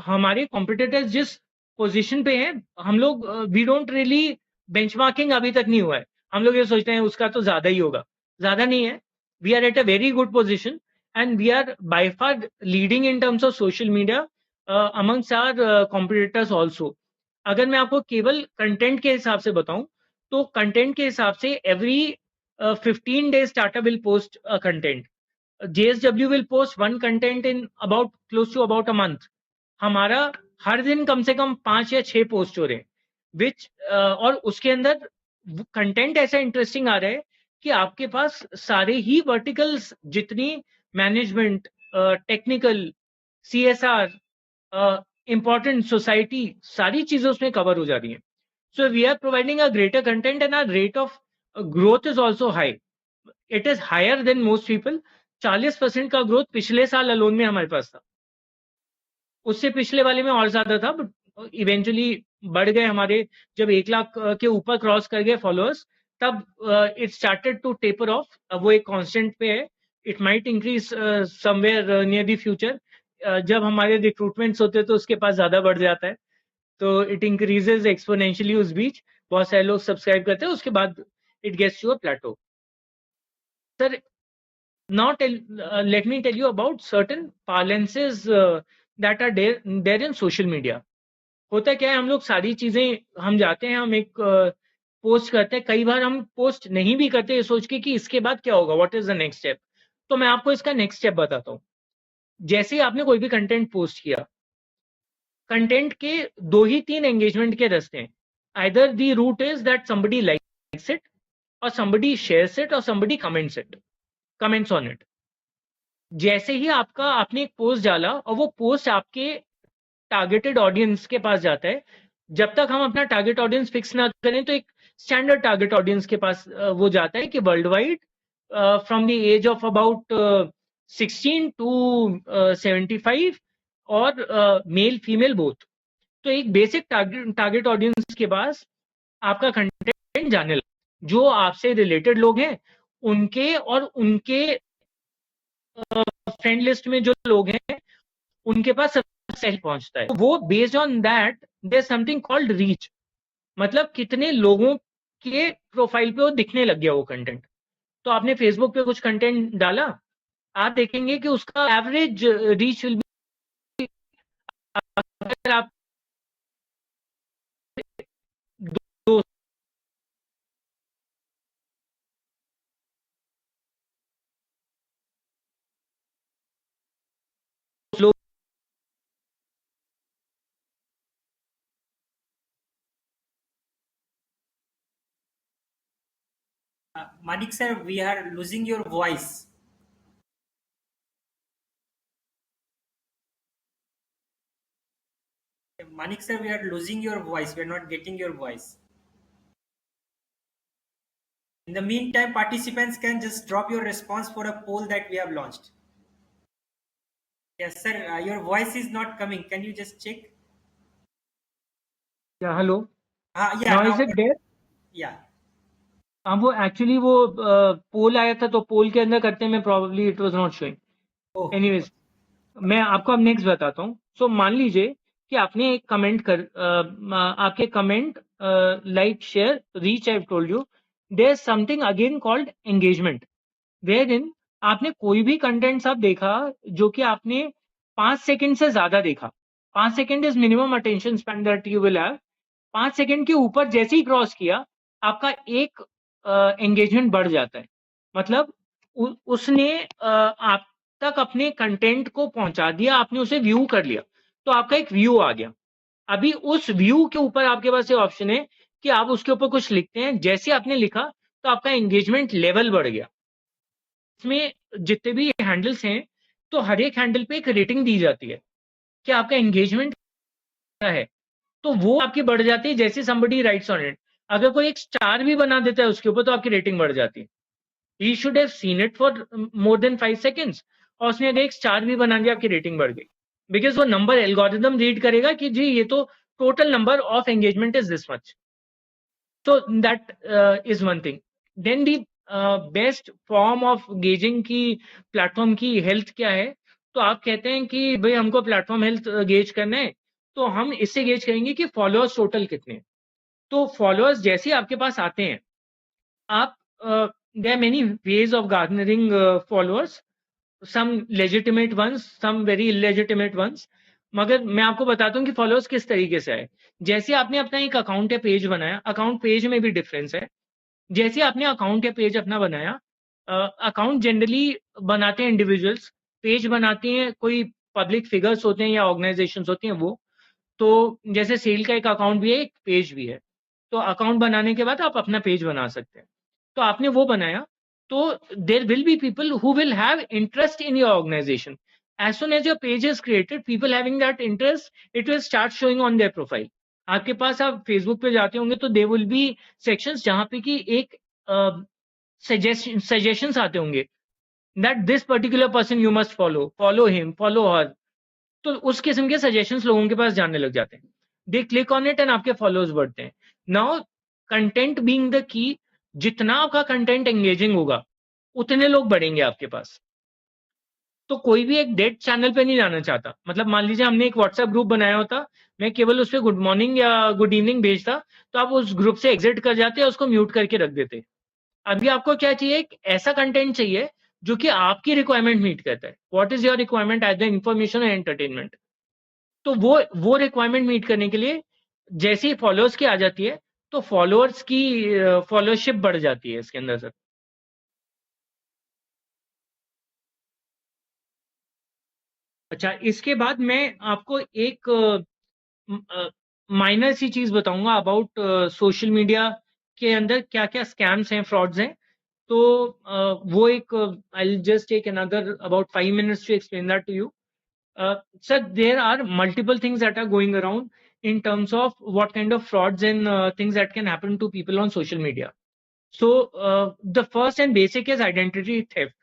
[SPEAKER 5] हमारे competitors जिस पोजीशन पे हैं, हम लोग वी डोंट रियली बेंचमार्किंग अभी तक नहीं हुआ है. हम लोग ये सोचते हैं उसका तो ज्यादा ही होगा. ज्यादा नहीं है. We are at a very good position and we are by far leading in terms of social media amongst our competitors also. अगर मैं आपको केवल कंटेंट के हिसाब से बताऊं तो कंटेंट के हिसाब से every 15 days Tata will post a content. JSW will post one content in about close to about a month. हमारा हर दिन कम से कम 5 या 6 पोस्ट हो रहे हैं. विच और उसके अंदर कंटेंट ऐसा इंटरेस्टिंग आ रहा है कि आपके पास सारे ही वर्टिकल्स जितनी management, technical, CSR, important society, सारी चीजें उसमें कवर हो जा रही हैं. So we are providing a greater content and our rate of growth is also high. It is higher than most people. 40% का ग्रोथ पिछले साल अलोन में हमारे पास था. उससे पिछले वाले में और ज्यादा था, बट इवेंचुअली बढ़ गए हमारे. जब 1 लाख के ऊपर क्रॉस कर गए फॉलोअर्स, तब it started to taper off. अब वो एक कांस्टेंट पे है. It might increase somewhere near the future. जब हमारे रिक्रूटमेंट्स होते हैं तो उसके पास ज्यादा बढ़ जाता है, तो इट इंक्रीजेज एक्सपोनेंशियली. उस बीच बहुत सारे लोग सब्सक्राइब करते हैं, उसके बाद it gets to a plateau. Sir, now let me tell you about certain parlances that are there in social media. होता क्या है, हम लोग सारी चीजें, हम जाते हैं, हम एक पोस्ट करते हैं. कई बार हम पोस्ट नहीं भी करते ये सोच के कि इसके बाद क्या होगा, what is the next step. तो मैं आपको इसका नेक्स्ट स्टेप बताता हूँ. जैसे ही आपने कोई भी कंटेंट पोस्ट किया, कंटेंट के 2 ही 3 एंगेजमेंट के रास्ते हैं. Either the route is that somebody likes it, or somebody shares it, or somebody comments on it. जैसे ही आपने एक पोस्ट डाला और वो पोस्ट आपके टारगेटेड ऑडियंस के पास जाता है, जब तक हम अपना टारगेट ऑडियंस फिक्स ना करें तो एक स्टैंडर्ड टारगेट ऑडियंस के पास वो जाता है कि world wide from the age of about 16 to 75 और मेल फीमेल बोथ. तो एक बेसिक टारगेट ऑडियंस के पास आपका कंटेंट जाने लगा. जो आपसे रिलेटेड लोग हैं उनके और उनके फ्रेंड लिस्ट में जो लोग हैं उनके पास सबसे पहले पहुंचता है. वो based on that there something called reach. मतलब कितने लोगों के प्रोफाइल पे वो दिखने लग गया वो कंटेंट. तो आपने फेसबुक पे कुछ कंटेंट डाला, आप देखेंगे कि उसका एवरेज रीच विल बी, अगर आप दो लोग
[SPEAKER 2] Manik sir, we are losing your voice. Manik sir, we are losing your voice. We are not getting your voice. In the meantime, participants can just drop your response for a poll that we have launched. Yes, sir. Your voice is not coming. Can you just check?
[SPEAKER 5] Yeah, hello.
[SPEAKER 2] Yeah.
[SPEAKER 5] Now is it there?
[SPEAKER 2] Yeah.
[SPEAKER 5] हाँ, वो एक्चुअली वो पोल आया था, तो पोल के अंदर करते में probably it was not showing. Anyways, मैं आपको अब नेक्स्ट बताता हूँ. सो मान लीजिए कि आपने एक कमेंट आपके comment, like, share, reach, I have told you, there is something again called engagement, wherein आपने कोई भी कंटेंट सब देखा जो कि आपने 5 सेकंड से ज्यादा देखा. 5 second is minimum attention span that you will have. 5 second के ऊपर जैसे ही क्रॉस किया, आपका एक एंगेजमेंट बढ़ जाता है. मतलब उसने आप तक अपने कंटेंट को पहुंचा दिया, आपने उसे व्यू कर लिया, तो आपका एक व्यू आ गया. अभी उस व्यू के ऊपर आपके पास ये ऑप्शन है कि आप उसके ऊपर कुछ लिखते हैं. जैसे आपने लिखा तो आपका एंगेजमेंट लेवल बढ़ गया. इसमें जितने भी हैंडल्स हैं, तो हर एक हैंडल पे एक रेटिंग दी जाती है कि आपका एंगेजमेंट क्या है, तो वो आपकी बढ़ जाती है जैसे somebody writes on it. अगर कोई एक स्टार भी बना देता है उसके ऊपर, तो आपकी रेटिंग बढ़ जाती है. He should have seen it for more than 5 seconds, और उसने अगर एक स्टार भी बना दिया, आपकी रेटिंग बढ़ गई. बिकॉज वो नंबर एल्गोरिथम रीड करेगा कि जी ये तो total number of engagement is this much. So that is one thing. Then the best form of gauging की प्लेटफॉर्म की हेल्थ क्या है. तो आप कहते हैं कि भाई हमको प्लेटफॉर्म हेल्थ गेज करना है, तो हम इससे गेज करेंगे कि फॉलोअर्स टोटल कितने. तो फॉलोअर्स जैसे ही आपके पास आते हैं, आप there are many ways of garnering followers, some legitimate ones, some very illegitimate ones. मगर मैं आपको बताता हूँ कि फॉलोअर्स किस तरीके से आए. जैसे आपने अपना एक अकाउंट या पेज बनाया, अकाउंट पेज में भी डिफरेंस है. जैसे आपने अकाउंट या पेज अपना बनाया, अकाउंट जनरली बनाते हैं इंडिविजुअल्स, पेज बनाते हैं कोई पब्लिक फिगर्स होते हैं या ऑर्गेनाइजेशंस होती हैं वो. तो जैसे सेल का एक अकाउंट भी है, एक पेज भी है। तो अकाउंट बनाने के बाद आप अपना पेज बना सकते हैं। तो आपने वो बनाया, तो there will be people who will have interest in your organization. As soon as your page is created, people having that interest, it will start showing on their profile. आपके पास आप फेसबुक पे जाते होंगे तो दे विल बी सेक्शंस जहां पे कि एक सजेशंस आते होंगे that this particular person you must follow him, follow her. तो उस किस्म के सजेशंस लोगों के पास जाने लग जाते हैं। दे क्लिक ऑन इट एंड आपके फॉलोअर्स बढ़ते हैं। Now content being the key, जितना आपका कंटेंट एंगेजिंग होगा उतने लोग बढ़ेंगे आपके पास। तो कोई भी एक डेड चैनल पे नहीं जाना चाहता। मतलब मान लीजिए हमने एक व्हाट्सएप ग्रुप बनाया होता, मैं केवल उस पर गुड मॉर्निंग या गुड इवनिंग भेजता, तो आप उस ग्रुप से एग्जिट कर जाते और उसको म्यूट करके रख देते। अभी आपको क्या चाहिए? एक ऐसा कंटेंट चाहिए जो कि आपकी रिक्वायरमेंट मीट करता है। What is your requirement as the information and entertainment? तो वो रिक्वायरमेंट मीट करने के लिए जैसे ही फॉलोअर्स की आ जाती है, तो फॉलोअर्स की फॉलोअरशिप बढ़ जाती है इसके अंदर सर। अच्छा, इसके बाद मैं आपको एक माइनर सी चीज बताऊंगा अबाउट सोशल मीडिया के अंदर क्या क्या स्कैम्स हैं, फ्रॉड्स हैं। तो वो एक I just take another about 5 minutes to explain that to you. Sir, there are multiple things that are going around in terms of what kind of frauds and things that can happen to people on social media. So, the first and basic is identity theft.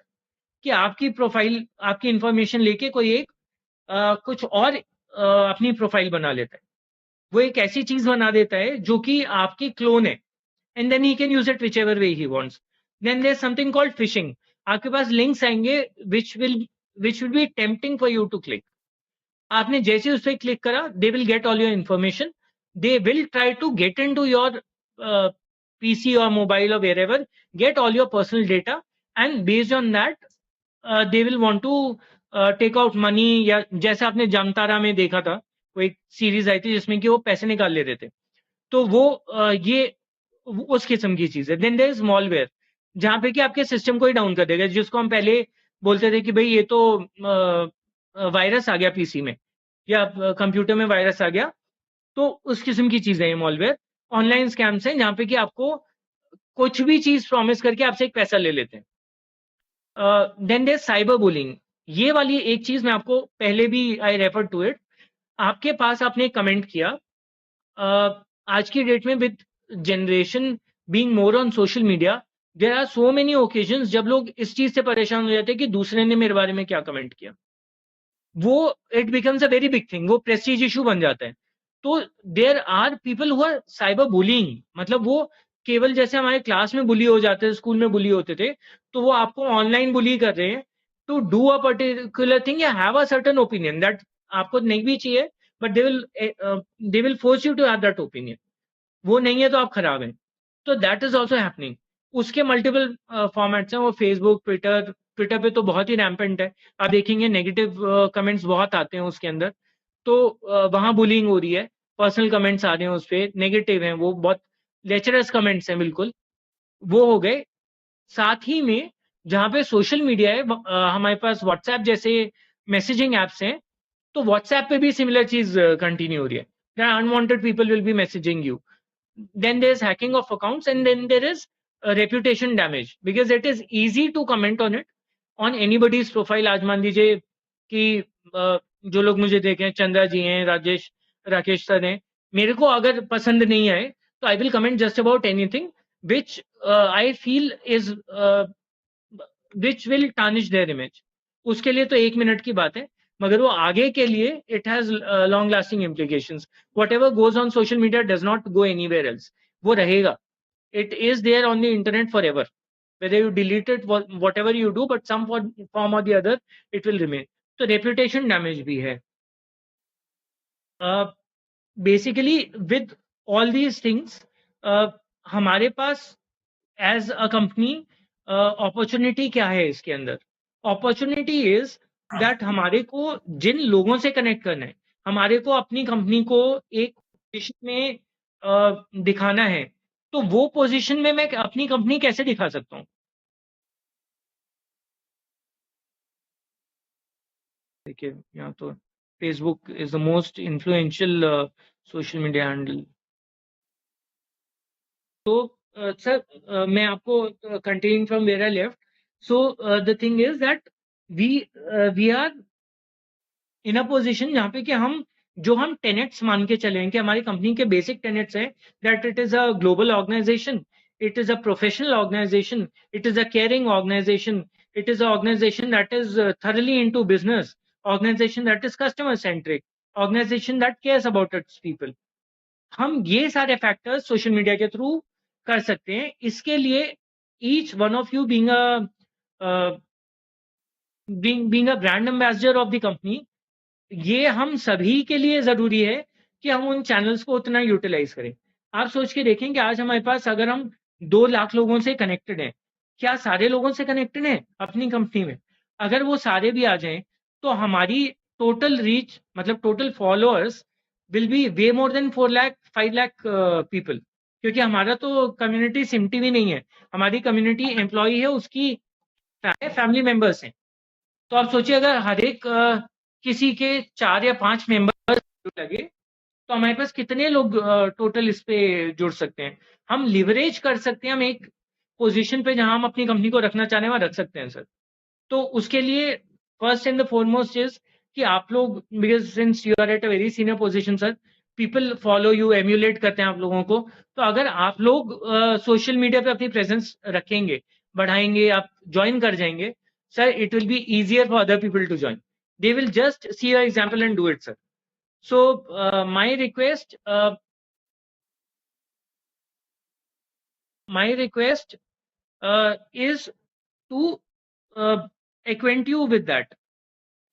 [SPEAKER 5] कि आपकी प्रोफाइल, आपकी इंफॉर्मेशन लेके कोई एक कुछ और अपनी प्रोफाइल बना लेता है। वो एक ऐसी चीज बना देता है जो कि आपकी क्लोन है, and then he can use it whichever way he wants. Then there something called phishing. आपके पास लिंक्स आएंगे which will be tempting for you to click. आपने जैसे उस पर क्लिक करा, they will get all your information, they will try to get in to your PC और मोबाइल और wherever, get all your personal data, and based on that they will want to take out money. या जैसे आपने जामतारा में देखा था, वो एक सीरीज आई थी जिसमें कि वो पैसे निकाल लेते थे। तो वो ये उस किस्म की चीज है। देन देयर इज मॉलवेयर, जहां पे कि आपके सिस्टम को ही डाउन कर देगा, जिसको हम पहले बोलते थे कि भाई ये तो वायरस आ गया पीसी में या कंप्यूटर में वायरस आ गया। तो उस किस्म की चीजें हैं मॉलवेयर। ऑनलाइन स्कैम्स हैं जहां पे कि आपको कुछ भी चीज प्रॉमिस करके आपसे एक पैसा ले लेते हैं। Then there cyber bullying. ये वाली एक चीज मैं आपको पहले भी आई रेफर टू इट। आपके पास आपने एक कमेंट किया, आज की डेट में with generation being more on social media, there are so many occasions जब लोग इस चीज से परेशान हो जाते हैं कि दूसरे ने मेरे बारे में क्या कमेंट किया। वो it becomes a very big thing, वो प्रेस्टीज इशू बन जाता है। तो there are people who are cyber bullying. मतलब वो केवल जैसे हमारे क्लास में बुली हो जाते थे, स्कूल में बुली होते थे, तो वो आपको ऑनलाइन बुली कर रहे हैं to do a particular thing या have a certain opinion that आपको नहीं भी चाहिए, but they will force you to have that opinion. वो नहीं है तो आप खराब हैं। तो दैट इज ऑल्सो हैपनिंग। उसके मल्टीपल फॉर्मेट्स हैं। वो फेसबुक, ट्विटर पे तो बहुत ही रैम्पेंट है। आप देखेंगे नेगेटिव कमेंट्स बहुत आते हैं उसके अंदर। तो वहां बुलिंग हो रही है, पर्सनल कमेंट्स आ रहे हैं उस पर, नेगेटिव हैं, वो बहुत लेचरस कमेंट्स हैं बिल्कुल। वो हो गए। साथ ही में जहाँ पे सोशल मीडिया है, हमारे पास व्हाट्सएप जैसे मैसेजिंग एप्स हैं। तो व्हाट्सएप पे भी सिमिलर चीज कंटिन्यू हो रही है। Unwanted people will be messaging you. Then there's hacking of accounts, and then there is reputation damage, because it is easy to comment on it on anybody's profile. आज मान लीजिए कि जो लोग मुझे देखें, चंद्रा जी हैं, राकेश सर हैं, मेरे को अगर पसंद नहीं आए तो I will comment just about anything which I feel is which will tarnish there image. उसके लिए तो 1 मिनट की बात है, मगर वो आगे के लिए it has long lasting implications. Whatever goes on social media does not go anywhere else. वो रहेगा, it is there on the internet for ever, whether you delete it, whatever you do, but some form or the other it will remain. तो रेपुटेशन डैमेज भी है। Basically with all these things हमारे पास एज अ कंपनी अपॉर्चुनिटी क्या है इसके अंदर? अपॉर्चुनिटी इज दैट हमारे को जिन लोगों से कनेक्ट करना है, हमारे को अपनी कंपनी को एक पोजीशन में दिखाना है, तो वो पोजीशन में मैं अपनी कंपनी कैसे दिखा सकता हूँ? देखिए यहाँ तो Facebook is the most influential social media handle. So, sir, मैं आपको continuing from where I left. So, the thing is that we are in a position जहाँ पे कि हम tenets मान के चले हैं कि हमारी कंपनी के basic tenets हैं that it is a global organization, it is a professional organization, it is a caring organization, it is an organization that is thoroughly into business, organization that is customer centric, organization that cares about its people. हम ये सारे फैक्टर्स सोशल मीडिया के थ्रू कर सकते हैं. इसके लिए each one of you being a brand ambassador of the company, ये हम सभी के लिए जरूरी है कि हम उन चैनल्स को उतना यूटिलाइज करें. आप सोच के देखें कि आज हमारे पास अगर हम 2 लाख लोगों से कनेक्टेड हैं, क्या सारे लोगों से कनेक्टेड हैं अपनी कंपनी में? अगर वो सारे भी आ जाएं तो हमारी टोटल रीच, मतलब total followers will be way more than 4 lakh 5 lakh people, क्योंकि हमारा तो कम्युनिटी सिमटी भी नहीं है. हमारी कम्युनिटी एम्प्लॉय है, उसकी फैमिली मेंबर्स हैं. तो आप सोचिए अगर हर एक किसी के 4 या 5 मेंबर्स लगे तो हमारे पास कितने लोग टोटल इस पे जुड़ सकते हैं. हम लिवरेज कर सकते हैं, हम एक पोजीशन पे जहां हम अपनी कंपनी को रखना चाहते हैं वहां रख सकते हैं सर. तो उसके लिए first and the foremost is कि आप लोग, because since you are at a very senior position sir, people follow you, emulate करते हैं आप लोगों को. तो अगर आप लोग सोशल मीडिया पे अपनी प्रेजेंस रखेंगे, बढ़ाएंगे, आप ज्वाइन कर जाएंगे sir, it will be easier for other people to join. They will just see your example and do it, sir. So, my request is to acquaint you with that.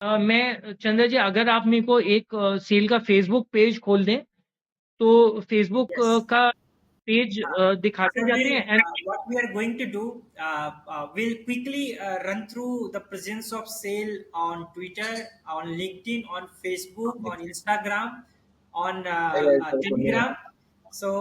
[SPEAKER 5] मैं चंद्र जी, अगर आप मेरे को एक सेल का फेसबुक पेज खोल दें तो फेसबुक
[SPEAKER 2] Yes.
[SPEAKER 5] का पेज दिखाते
[SPEAKER 2] So
[SPEAKER 5] जाते हैं.
[SPEAKER 2] what we are going to do, we'll quickly run through the presence of sale on Twitter, on LinkedIn, on Facebook, on Instagram, on Telegram. So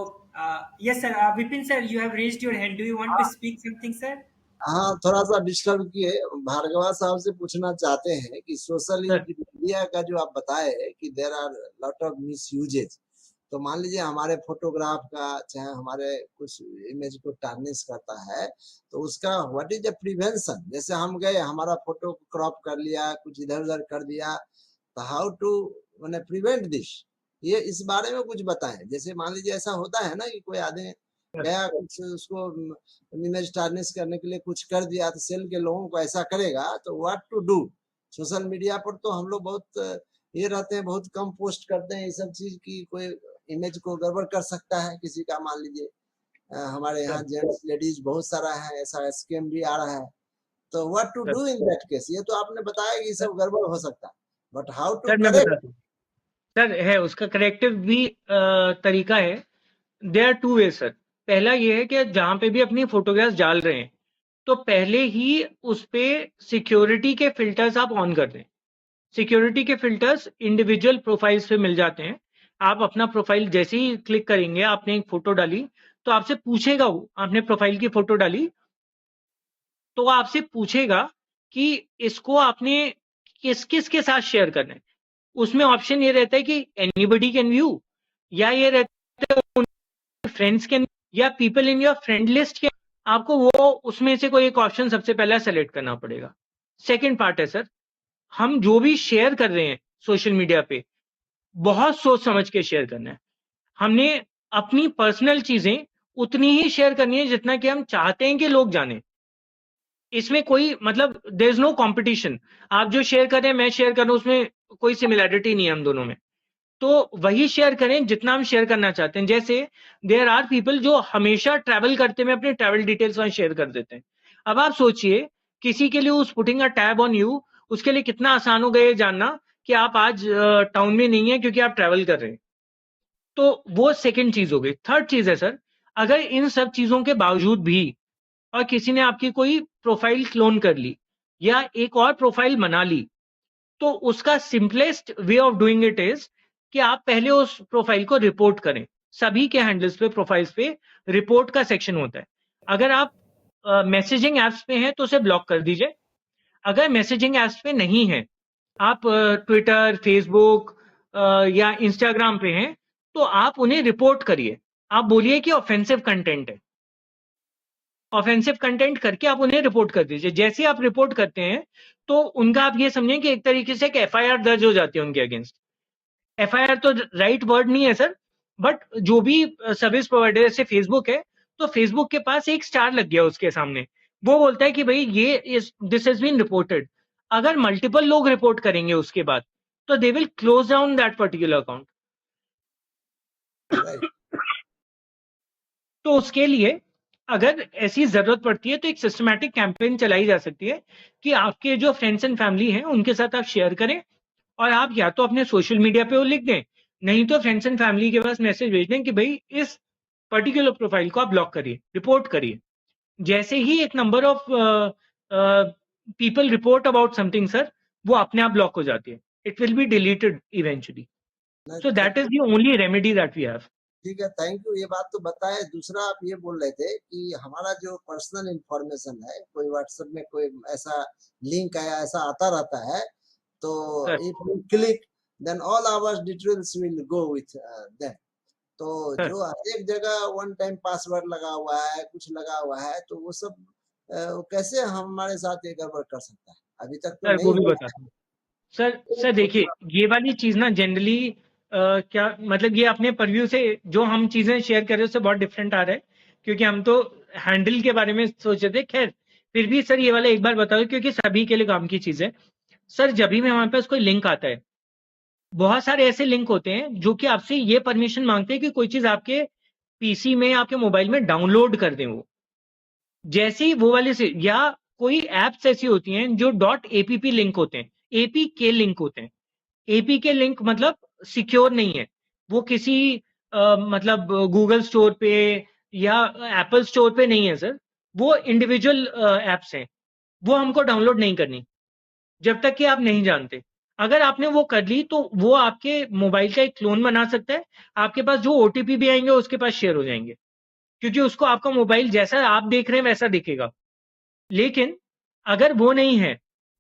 [SPEAKER 2] yes sir, Vipin sir, you have raised your hand. Do you want to speak something, sir?
[SPEAKER 6] हाँ, थोड़ा सा डिस्टर्ब किए. भार्गवा साहब से पूछना चाहते हैं कि सोशल
[SPEAKER 5] Sir.
[SPEAKER 6] मीडिया का जो आप बताए कि there are lot of misuses, तो मान लीजिए हमारे फोटोग्राफ का चाहे हमारे कुछ इमेज को टार्निश करता है, तो उसका व्हाट इज द प्रिवेंशन? जैसे हम गए, हमारा फोटो क्रॉप कर लिया, कुछ इधर उधर कर दिया, तो हाउ टू मैंने प्रिवेंट दिस, ये इस बारे में कुछ बताएं. जैसे मान लीजिए ऐसा होता है ना कि कोई आदमी गया, कुछ उसको इमेज टार्निश करने के लिए कुछ कर दिया, तो सेल के लोगों को ऐसा करेगा, तो what to do? Social media पर तो हम लोग बहुत ये रहते हैं, बहुत कम पोस्ट करते हैं ये सब चीज की. कोई इमेज को गड़बड़ कर सकता है किसी का. मान लीजिए हमारे यहाँ जेंट्स लेडीज बहुत सारा है, ऐसा स्कैम भी आ रहा है, तो what to do in that case? ये तो आपने बताया कि सब गड़बड़ हो सकता है, but how to correct?
[SPEAKER 5] Sir है, उसका करेक्टिव भी तरीका है. There are 2 way sir. पहला ये है कि जहां पे भी अपनी फोटोग्राफ्स डाल रहे हैं तो पहले ही उस पे सिक्योरिटी के फिल्टर्स आप ऑन कर दें. सिक्योरिटी के फिल्टर्स इंडिविजुअल प्रोफाइल्स पे मिल जाते हैं. आप अपना प्रोफाइल जैसे ही क्लिक करेंगे, आपने एक फोटो डाली तो आपसे पूछेगा, वो आपने प्रोफाइल की फोटो डाली तो आपसे पूछेगा कि इसको आपने किस किस के साथ शेयर करना है. उसमें ऑप्शन ये रहता है कि एनीबडी कैन व्यू, या ये रहता है फ्रेंड्स कैन, या people in your friend list के. आपको वो उसमें से कोई एक ऑप्शन सबसे पहला सेलेक्ट करना पड़ेगा. सेकंड पार्ट है सर, हम जो भी शेयर कर रहे हैं सोशल मीडिया पे, बहुत सोच समझ के शेयर करना है. हमने अपनी पर्सनल चीजें उतनी ही शेयर करनी है जितना कि हम चाहते हैं कि लोग जाने. इसमें कोई मतलब देयर इज नो कंपटीशन. आप जो शेयर कर रहे हैं, मैं शेयर कर रहा हूं, उसमें कोई सिमिलैरिटी नहीं है हम दोनों में. तो वही शेयर करें जितना हम शेयर करना चाहते हैं. जैसे देयर आर पीपल जो हमेशा ट्रैवल करते में अपने ट्रैवल डिटेल्स वहां शेयर कर देते हैं. अब आप सोचिए किसी के लिए उस putting a tab on you, उसके लिए कितना आसान हो गया ये जानना कि आप आज टाउन में नहीं है क्योंकि आप ट्रैवल कर रहे हैं. तो वो सेकंड चीज हो गई. थर्ड चीज है सर, अगर इन सब चीजों के बावजूद भी और किसी ने आपकी कोई प्रोफाइल क्लोन कर ली या एक और प्रोफाइल बना ली, तो उसका simplest way of doing it is कि आप पहले उस प्रोफाइल को रिपोर्ट करें. सभी के हैंडल्स पे, प्रोफाइल्स पे रिपोर्ट का सेक्शन होता है. अगर आप मैसेजिंग एप्स पे हैं तो उसे ब्लॉक कर दीजिए. अगर मैसेजिंग एप्स पे नहीं है आप ट्विटर, फेसबुक या इंस्टाग्राम पे हैं, तो आप उन्हें रिपोर्ट करिए। आप बोलिए कि ऑफेंसिव कंटेंट है। ऑफेंसिव कंटेंट करके आप उन्हें रिपोर्ट कर दीजिए। जैसे ही आप रिपोर्ट करते हैं, तो उनका आप ये समझें कि एक तरीके से एक एफआईआर दर्ज हो जाती है उनके अगेंस्ट। एफआईआर तो राइट वर्ड नहीं है सर, बट जो भी सर्विस प्रोवाइडर जैसे फेसबुक है, तो फेसबुक के पास एक स्टार लग गया उसके सामने। वो बोलता है कि भाई ये दिस हैज बीन रिपोर्टेड। अगर मल्टीपल लोग रिपोर्ट करेंगे उसके बाद, तो they will close down that particular account.
[SPEAKER 6] Right.
[SPEAKER 5] तो उसके लिए अगर ऐसी जरूरत पड़ती है, तो एक सिस्टमैटिक कैंपेन चलाई जा सकती है कि आपके जो फ्रेंड्स एंड फैमिली हैं उनके साथ आप शेयर करें, और आप या तो अपने सोशल मीडिया पे वो लिख दें, नहीं तो फ्रेंड्स एंड फैमिली के पास मैसेज भेज दें कि भाई इस पर्टिकुलर प्रोफाइल को आप ब्लॉक करिए, रिपोर्ट करिए। जैसे ही एक number of people report about something sir, वो अपने आप ब्लॉक हो जाती है। It will be deleted eventually. So that is the only remedy that we have.
[SPEAKER 6] ठीक है, थैंक यू, ये बात तो बताए। दूसरा आप ये बोल रहे थे कि हमारा जो पर्सनल इंफॉर्मेशन है, कोई व्हाट्सएप में कोई ऐसा लिंक आया ऐसा आता रहता है, तो
[SPEAKER 5] sir
[SPEAKER 6] if we click then all our details will go with them. तो
[SPEAKER 5] सर
[SPEAKER 6] जो हर एक जगह वन टाइम पासवर्ड लगा हुआ है, कुछ लगा हुआ है, तो वो सब कैसे हमारे साथ ये गड़बड़ कर सकता है? अभी तक तो
[SPEAKER 5] सर वो
[SPEAKER 6] नहीं
[SPEAKER 5] भी
[SPEAKER 6] हुआ
[SPEAKER 5] बताता हूँ। सर देखिए, ये वाली चीज ना जनरली क्या मतलब, ये अपने परव्यू से जो हम चीजें शेयर कर रहे हैं उससे बहुत डिफरेंट आ रहा है, क्योंकि हम तो हैंडल के बारे में सोच रहे थे। खैर, फिर भी सर ये वाला एक बार बताओ, क्योंकि सभी के लिए काम की चीज है। सर जब भी हमारे पास कोई लिंक आता है, बहुत सारे ऐसे लिंक होते हैं जो कि आपसे ये परमिशन मांगते हैं कि कोई चीज आपके पीसी में, आपके मोबाइल में डाउनलोड कर दें। वो जैसे ही वो वाले से, या कोई एप्स ऐसी होती हैं जो .app लिंक होते हैं, APK लिंक होते हैं। APK लिंक मतलब सिक्योर नहीं है, वो किसी मतलब गूगल स्टोर पे या एप्पल स्टोर पे नहीं है सर। वो इंडिविजुअल एप्स हैं, वो हमको डाउनलोड नहीं करनी जब तक कि आप नहीं जानते। अगर आपने वो कर ली, तो वो आपके मोबाइल का एक क्लोन बना सकता है। आपके पास जो OTP भी आएंगे उसके पास शेयर हो जाएंगे, क्योंकि उसको आपका मोबाइल जैसा आप देख रहे हैं वैसा दिखेगा। लेकिन अगर वो नहीं है,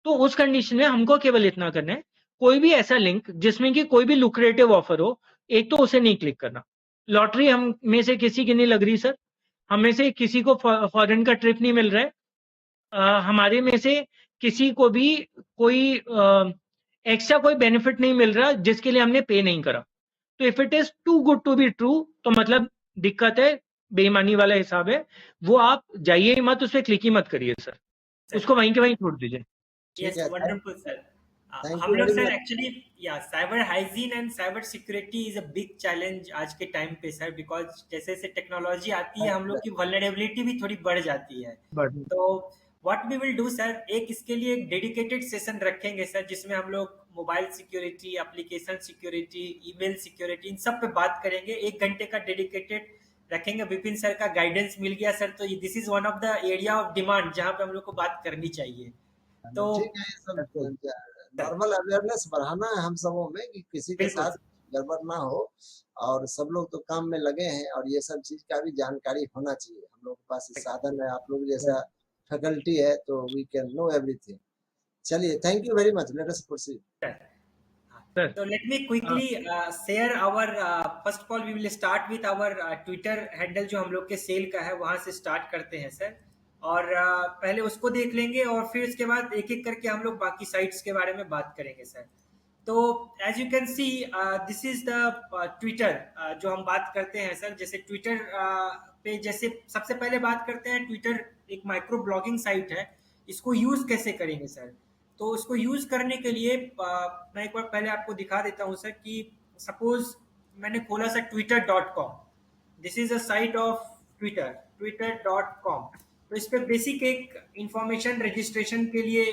[SPEAKER 5] तो उस कंडीशन में हमको केवल इतना करना है, कोई भी ऐसा लिंक जिसमें कि कोई भी लुक्रेटिव ऑफर हो, एक तो उसे नहीं क्लिक करना। लॉटरी हम में से किसी की नहीं लग रही सर, हम में से किसी को फॉरेन का ट्रिप नहीं मिल रहा है, हमारे में से किसी को भी कोई एक्स्ट्रा कोई बेनिफिट नहीं मिल रहा जिसके लिए हमने पे नहीं करा। तो if it is too good to be true, तो मतलब दिक्कत है, बेईमानी वाला हिसाब है। वो आप जाइए ही मत, उस पर क्लिक ही मत करिए सर, उसको वहीं के वहीं छोड़ दीजिए।
[SPEAKER 6] ठीक
[SPEAKER 2] Yes,
[SPEAKER 6] है,
[SPEAKER 2] wonderful, sir.
[SPEAKER 6] थैंक
[SPEAKER 2] हम
[SPEAKER 6] यू
[SPEAKER 2] लोग
[SPEAKER 6] वेरी
[SPEAKER 2] सर
[SPEAKER 6] मच।
[SPEAKER 2] एक्चुअली, या cyber hygiene and cyber security is a big challenge आज के टाइम पे सर, बिकॉज जैसे जैसे टेक्नोलॉजी आती है हम लोग की वल्नरेबिलिटी भी थोड़ी बढ़ जाती है।
[SPEAKER 5] बट
[SPEAKER 2] तो what we will do sir, एक इसके लिए एक डेडिकेटेड सेशन रखेंगे सर, जिसमें हम लोग mobile security, application security, email security, इन सब पे बात करेंगे। 1 घंटे का डेडिकेटेड रखेंगे। विपिन सर का गाइडेंस मिल गया सर, तो this is one of the area of demand जहाँ पे हम लोग को बात करनी चाहिए। तो
[SPEAKER 6] ठीक है, ये सब
[SPEAKER 2] सर,
[SPEAKER 6] नॉर्मल अवेयरनेस बढ़ाना है हम सबों में कि किसी के
[SPEAKER 2] बिल्कुल
[SPEAKER 6] साथ गड़बड़ ना हो। और सब लोग तो काम में लगे हैं, और ये सब चीज का भी जानकारी होना चाहिए। हम लोग के पास साधन है, आप लोग जैसा फैकल्टी है, तो वी कैन नो एवरीथिंग। चलिए, thank you very much, let us proceed.
[SPEAKER 2] Sir.
[SPEAKER 5] Sir
[SPEAKER 2] So let me quickly share our first of all we will start with our Twitter handle जो हम लोग के सेल का है, वहां से स्टार्ट करते हैं सर। और पहले उसको देख लेंगे, और फिर उसके बाद एक एक करके हम लोग बाकी साइट्स के बारे में बात करेंगे सर। तो as you can see, this is the Twitter जो हम बात करते हैं सर। जैसे ट्विटर पे जैसे सबसे पहले बात करते हैं, ट्विटर एक माइक्रो ब्लॉगिंग साइट है। इसको यूज कैसे करेंगे सर? तो उसको यूज करने के लिए मैं एक बार पहले आपको दिखा देता हूँ सर कि सपोज मैंने खोला sir twitter.com। This is a site of Twitter, twitter.com। तो इस पे बेसिक एक इंफॉर्मेशन रजिस्ट्रेशन के लिए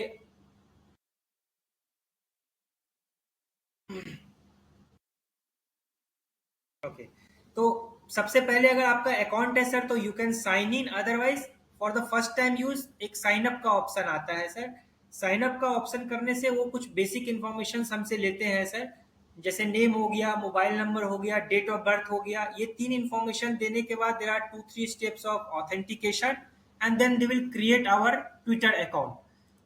[SPEAKER 2] ओके। तो सबसे पहले अगर आपका अकाउंट है सर, तो you can sign in. Otherwise for the first time use एक साइन अप का ऑप्शन आता है सर। साइन अप का ऑप्शन करने से वो कुछ बेसिक इंफॉर्मेशन हमसे लेते हैं सर, जैसे नेम हो गया, मोबाइल नंबर हो गया, डेट ऑफ बर्थ हो गया। ये 3 इंफॉर्मेशन देने के बाद there are 2-3 steps of authentication, and then they will create our Twitter account.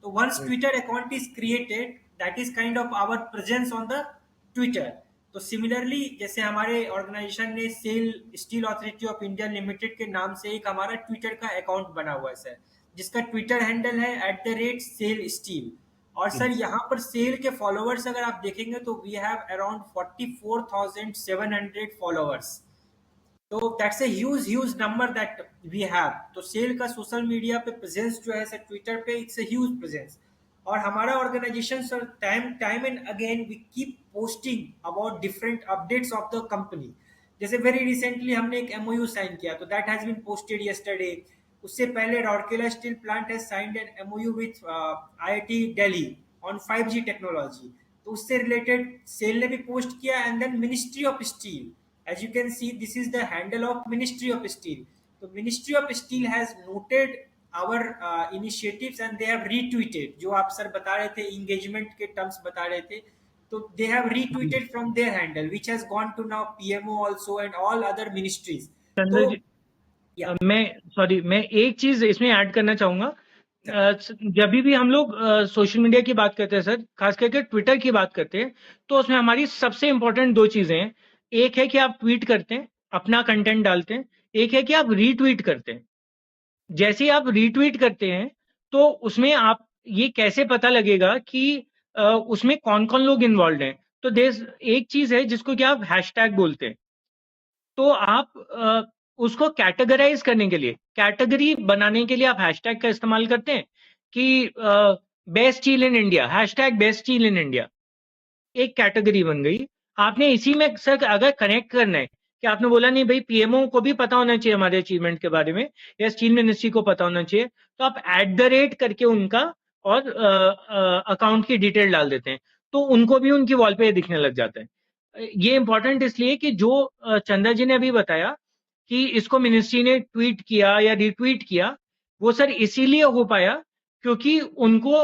[SPEAKER 2] तो once Twitter account is created, that is kind of our presence on the Twitter. तो सिमिलरली जैसे हमारे ऑर्गेनाइजेशन ने SAIL Steel Authority of India Limited के नाम से एक हमारा ट्विटर का अकाउंट बना हुआ है सर, जिसका ट्विटर हैंडल है @सेल स्टील। और सर यहाँ पर सेल के फॉलोअर्स अगर आप देखेंगे तो वी हैव अराउंड 44,700 फॉलोअर्स। तो that's a huge number that we have. तो सेल का सोशल मीडिया पे प्रेजेंस जो है सर ट्विटर पे, इट्स ए ह्यूज प्रेजेंस। और हमारा organisation sir time and again we keep posting about different updates of the company. जैसे वेरी रिसेंटली हमने एक एमओयू साइन किया, तो that has been posted yesterday. उससे पहले Rourkela steel plant has signed an MOU with IIT Delhi on 5G technology, तो उससे रिलेटेड सेल ने भी पोस्ट किया। And then ministry of steel, as you can see, this is the handle of Ministry of Steel. So Ministry of Steel has noted our initiatives and they have retweeted, जो आप सर बता रहे थे engagement के terms बता रहे थे, तो they have retweeted from their handle which has gone to now PMO also and all other ministries.
[SPEAKER 5] चंद्र
[SPEAKER 2] तो
[SPEAKER 5] जी, मैं एक चीज इसमें ऐड करना चाहूंगा। जब भी हम लोग सोशल मीडिया की बात करते हैं सर, खास करके ट्विटर की बात करते हैं, तो उसमें हमारी सबसे इंपॉर्टेंट दो चीजें हैं। एक है कि आप ट्वीट करते हैं, अपना कंटेंट डालते हैं, एक है कि आप रीट्वीट करते हैं। जैसे ही आप रीट्वीट करते हैं तो उसमें आप ये कैसे पता लगेगा कि उसमें कौन कौन लोग इन्वॉल्व हैं। तो एक चीज है जिसको कि आप हैशटैग बोलते हैं। तो आप उसको कैटेगराइज करने के लिए, कैटेगरी बनाने के लिए आप हैशटैग का इस्तेमाल करते हैं कि best steel in India, hashtag best steel in India, एक कैटेगरी बन गई। आपने इसी में सर अगर कनेक्ट करना है कि आपने बोला नहीं भाई पीएमओ को भी पता होना चाहिए हमारे अचीवमेंट के बारे में, या स्टील मिनिस्ट्री को पता होना चाहिए, तो आप @ करके उनका और अकाउंट की डिटेल डाल देते हैं, तो उनको भी उनकी वॉल पे दिखने लग जाता है। ये इंपॉर्टेंट इसलिए कि जो चंद्र जी ने अभी बताया कि इसको मिनिस्ट्री ने ट्वीट किया या रिट्वीट किया, वो सर इसीलिए हो पाया क्योंकि उनको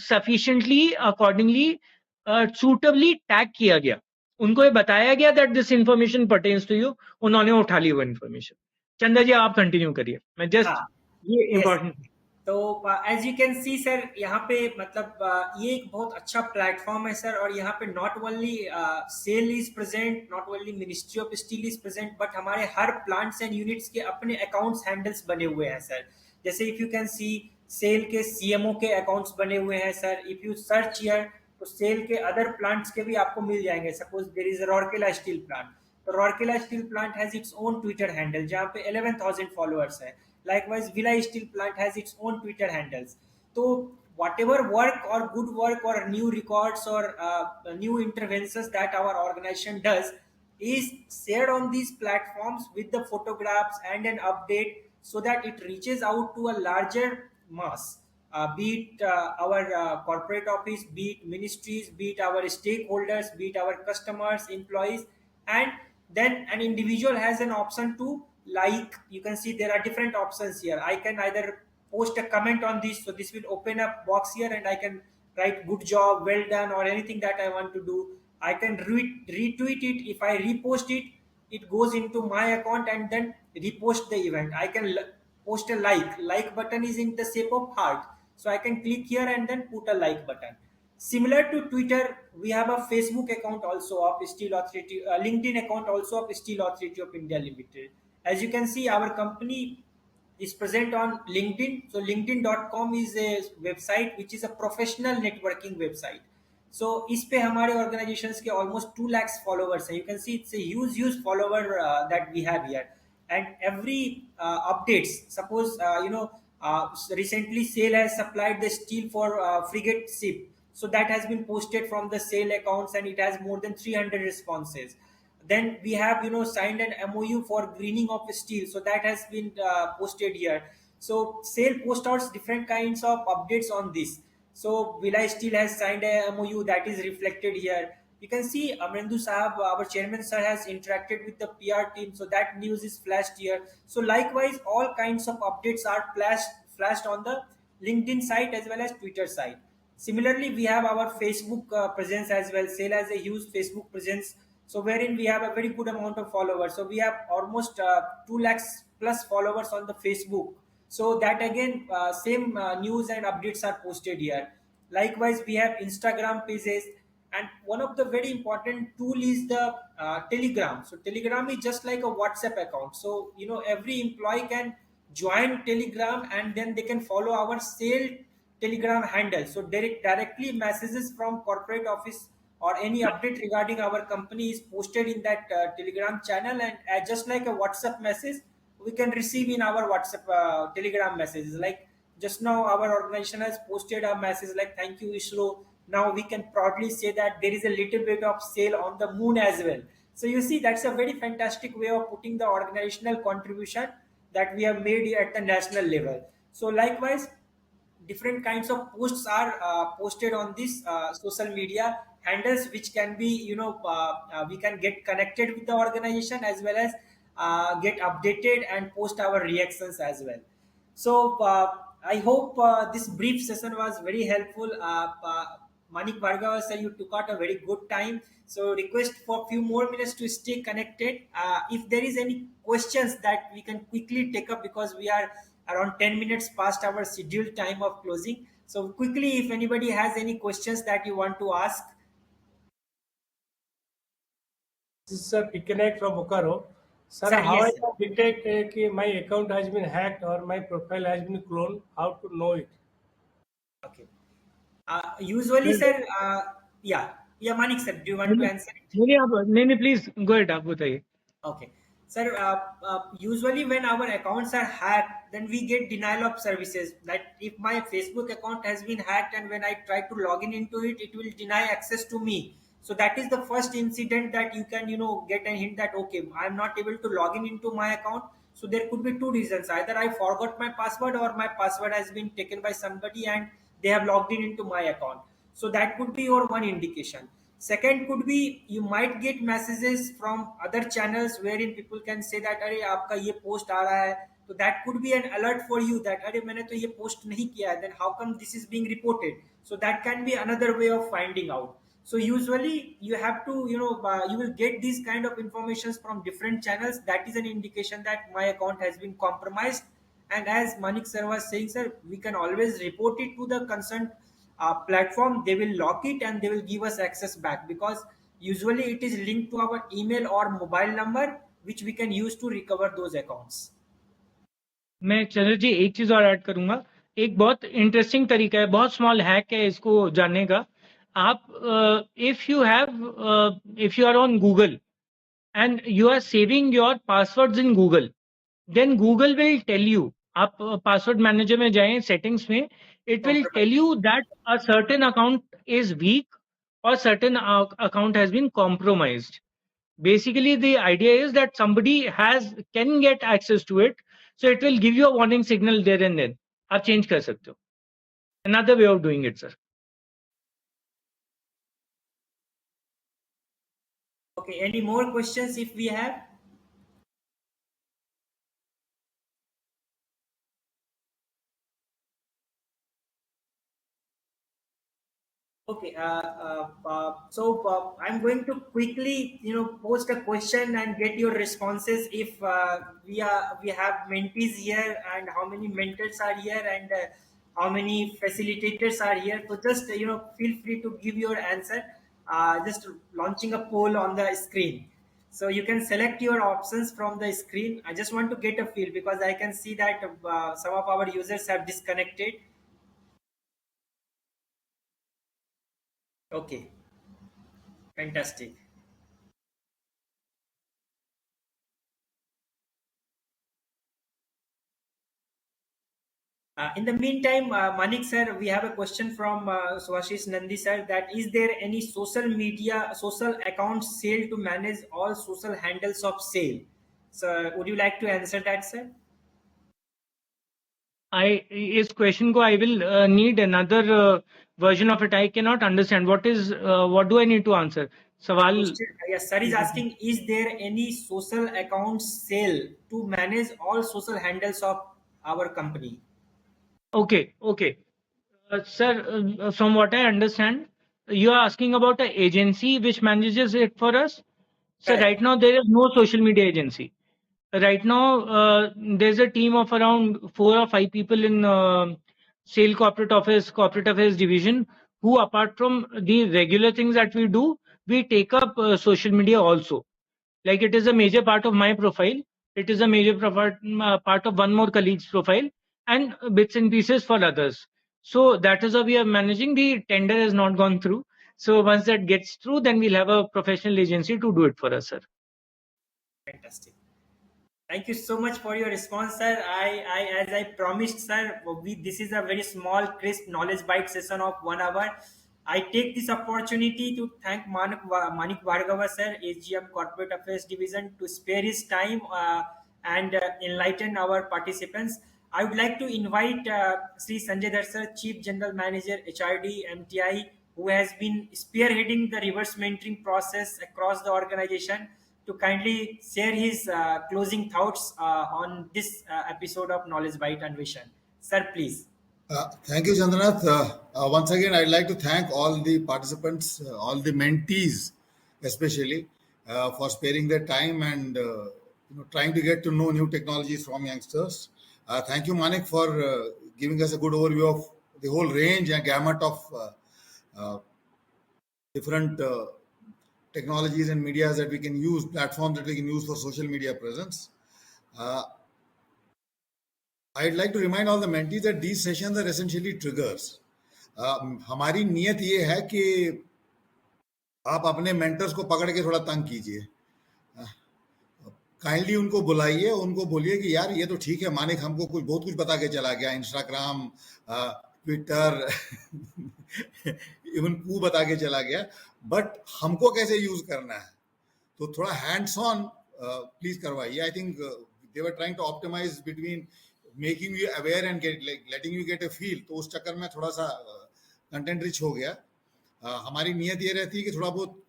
[SPEAKER 5] सफिशिएंटली अकॉर्डिंगली सूटेबली टैग किया गया, उनको ये बताया गया that this information pertains to you, उन्होंने उठा ली वो इन्फॉर्मेशन। चंद्र जी आप कंटिन्यू करिए, मैं जस्ट ये इम्पोर्टेंट।
[SPEAKER 2] तो as you can see sir यहाँ पे मतलब ये एक बहुत अच्छा प्लेटफॉर्म है सर। और यहाँ पे not only SAIL is present, not only ministry of steel is present, but हमारे हर प्लांट्स एंड यूनिट्स के अपने अकाउंट्स हैंडल्स बने हुए हैं सर। जैसे if you can see SAIL के सीएमओ के अकाउंट्स बने हुए हैं sir. If you search here तो सेल के अदर प्लांट्स के भी आपको मिल जाएंगे। Suppose there is Rourkela steel plant, तो Rourkela steel plant has its own Twitter handle जहाँ पे 11,000 फॉलोअर्स है। Likewise, Villa Steel Plant has its own Twitter handles. So whatever work or good work or new records or new interventions that our organization does is shared on these platforms with the photographs and an update, so that it reaches out to a larger mass, be it our corporate office, be it ministries, be it our stakeholders, be it our customers, employees, and then an individual has an option to like. You can see there are different options here. I can either post a comment on this, so this will open up box here and I can write good job, well done, or anything that I want to do. I can retweet it. If I repost it, it goes into my account and then repost the event. I can post a like button is in the shape of heart, so I can click here and then put a like button. Similar to Twitter, we have a Facebook account also of Steel Authority, LinkedIn account also of Steel Authority of India Limited. As you can see, our company is present on LinkedIn. So linkedin.com is a website which is a professional networking website. So इस पे हमारे organizations के almost 2 lakhs followers हैं. You can see it's a huge follower that we have here. And every updates, suppose recently SAIL has supplied the steel for frigate ship. So that has been posted from the SAIL accounts and it has more than 300 responses. Then we have signed an MOU for greening of steel, so that has been posted here. So SAIL posts out different kinds of updates on this. So Villa Steel has signed a MOU that is reflected here. You can see Amrendu Sahab, our chairman sir, has interacted with the PR team, so that news is flashed here. So likewise, all kinds of updates are flashed on the LinkedIn site as well as Twitter site. Similarly, we have our Facebook presence as well. SAIL has a huge Facebook presence, so wherein we have a very good amount of followers. So we have almost 2 lakhs plus followers on the Facebook. So that again, same news and updates are posted here. Likewise, we have Instagram pages, and one of the very important tool is the Telegram. So Telegram is just like a WhatsApp account. So every employee can join Telegram, and then they can follow our sale Telegram handle. So directly messages from corporate office or any update regarding our company is posted in that Telegram channel, and just like a WhatsApp message, we can receive in our WhatsApp Telegram messages. Like just now, our organization has posted a message like "Thank you, ISRO." Now we can proudly say that there is a little bit of sale on the moon as well. So you see, that's a very fantastic way of putting the organizational contribution that we have made at the national level. So likewise, different kinds of posts are posted on this social media handles, which can be we can get connected with the organization as well as get updated and post our reactions as well. So I hope this brief session was very helpful. Manik Bhargava sir, you took out a very good time. So request for a few more minutes to stay connected. If there is any questions that we can quickly take up, because we are around 10 minutes past our scheduled time of closing. So quickly, if anybody has any questions that you want to ask.
[SPEAKER 7] This is Pickeneck from Bokaro. Sir,
[SPEAKER 2] Sir,
[SPEAKER 7] how
[SPEAKER 2] yes,
[SPEAKER 7] I
[SPEAKER 2] sir.
[SPEAKER 7] can detect my account has been hacked or my profile has been cloned? How to know it?
[SPEAKER 2] Okay. Usually, sir, yeah, Manik sir, do you want to answer it?
[SPEAKER 5] नहीं प्लीज गो अहेड, आप बताइए.
[SPEAKER 2] Okay. Sir, usually when our accounts are hacked, then we get denial of services. That if my Facebook account has been hacked and when I try to log in into it, it will deny access to me. So that is the first incident that you can, get a hint that, okay, I'm not able to log in into my account. So there could be two reasons. Either I forgot my password or my password has been taken by somebody and they have logged in into my account. So that could be your one indication. Second could be you might get messages from other channels wherein people can say that अरे आपका ये post आ रहा है, so that could be an alert for you that अरे मैंने तो ये post नहीं किया है, then how come this is being reported? So that can be another way of finding out. So usually you have to you will get these kind of informations from different channels. That is an indication that my account has been compromised. And as Manik sir was saying, sir, we can always report it to the concerned platform. They will lock it and they will give us access back, because usually it is linked to our email or mobile number, which we can use to recover those accounts.
[SPEAKER 5] मैं चंद्र जी एक चीज और ऐड करूंगा. एक बहुत इंटरेस्टिंग तरीका है, बहुत स्मॉल हैक है इसको जानने का. आप if you are on Google and you are saving your passwords in Google, then Google will tell you, आप password manager में जाएं settings में, it will tell you that a certain account is weak or certain account has been compromised. Basically the idea is that somebody can get access to it, so it will give you a warning signal there and then. आप change कर सकते हो. Another way of doing it, sir.
[SPEAKER 2] Okay, any more questions if we have? Okay, so I'm going to quickly, post a question and get your responses. If we have mentees here, and how many mentors are here, and how many facilitators are here. So just feel free to give your answer. Just launching a poll on the screen. So you can select your options from the screen. I just want to get a feel, because I can see that some of our users have disconnected. Okay, fantastic. In the meantime, Manik sir, we have a question from Swashish Nandi sir, that is there any social account sale to manage all social handles of sale? So would you like to answer that, sir?
[SPEAKER 5] इस क्वेश्चन को I will need another version of it. I cannot understand what do I need to answer. सवाल.
[SPEAKER 2] Yes, sir is asking, is there any social account sale to manage all social handles of our company?
[SPEAKER 5] Okay. Sir, from what I understand, you are asking about an agency which manages it for us. So
[SPEAKER 2] Correct.
[SPEAKER 5] right now there is no social media agency. Right now there's a team of around 4 or 5 people in Sale Corporate Affairs Division who, apart from the regular things that we do, we take up social media also. Like it is a major part of my profile. It is a major part of one more colleague's profile, and bits and pieces for others. So that is how we are managing. The tender has not gone through. So once that gets through, then we'll have a professional agency to do it for us, sir.
[SPEAKER 2] Fantastic. Thank you so much for your response, sir. As I promised, sir, this is a very small, crisp knowledge bite session of 1 hour. I take this opportunity to thank Manik Bhargava, sir, AGM Corporate Affairs Division, to spare his time and enlighten our participants. I would like to invite Sri Sanjay Dhar, sir, Chief General Manager, HRD, MTI, who has been spearheading the reverse mentoring process across the organization, to kindly share his closing thoughts on this episode of Knowledge Bite Anveshan. Sir, please.
[SPEAKER 4] Thank you, Chandranath. Once again, I'd like to thank all the participants, all the mentees, especially for sparing their time and trying to get to know new technologies from youngsters. Thank you, Manik, for giving us a good overview of the whole range and gamut of different technologies and medias that we can use, platforms that we can use for social media presence. I'd like to remind all the mentees that these sessions are essentially triggers. हमारी नियत ये है कि आप अपने मेंटर्स को पकड़ के थोड़ा तंग कीजिए, काइंडली उनको बुलाइए, उनको बोलिए कि यार ये तो ठीक है, मानिक हमको बहुत कुछ बता के चला गया, इंस्टाग्राम, ट्विटर, इवन कू बता के चला गया, बट हमको कैसे यूज करना है, तो थोड़ा हैंड्स ऑन प्लीज करवाइए. I think they were trying to optimise between making you aware and letting you get a feel, तो उस चक्कर में थोड़ा सा कंटेंट रिच हो गया. हमारी नियत ये रहती है कि थोड़ा बहुत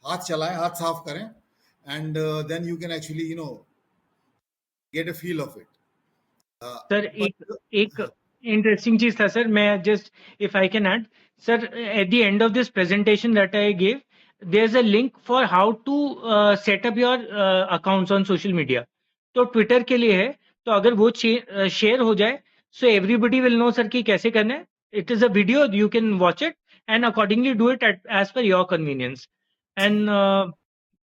[SPEAKER 4] हाथ चलाएं, हाथ साफ करें, and then you can actually get a feel of it.
[SPEAKER 5] Sir एक इंटरेस्टिंग चीज था सर, मैं just if I can add sir, at the end of this presentation that I give, there is a link for how to set up your accounts on social media. तो ट्विटर के लिए है, तो अगर वो शेयर हो जाए, so everybody will know sir कि कैसे करना है. It is a video, you can watch it and accordingly do it as per your convenience. And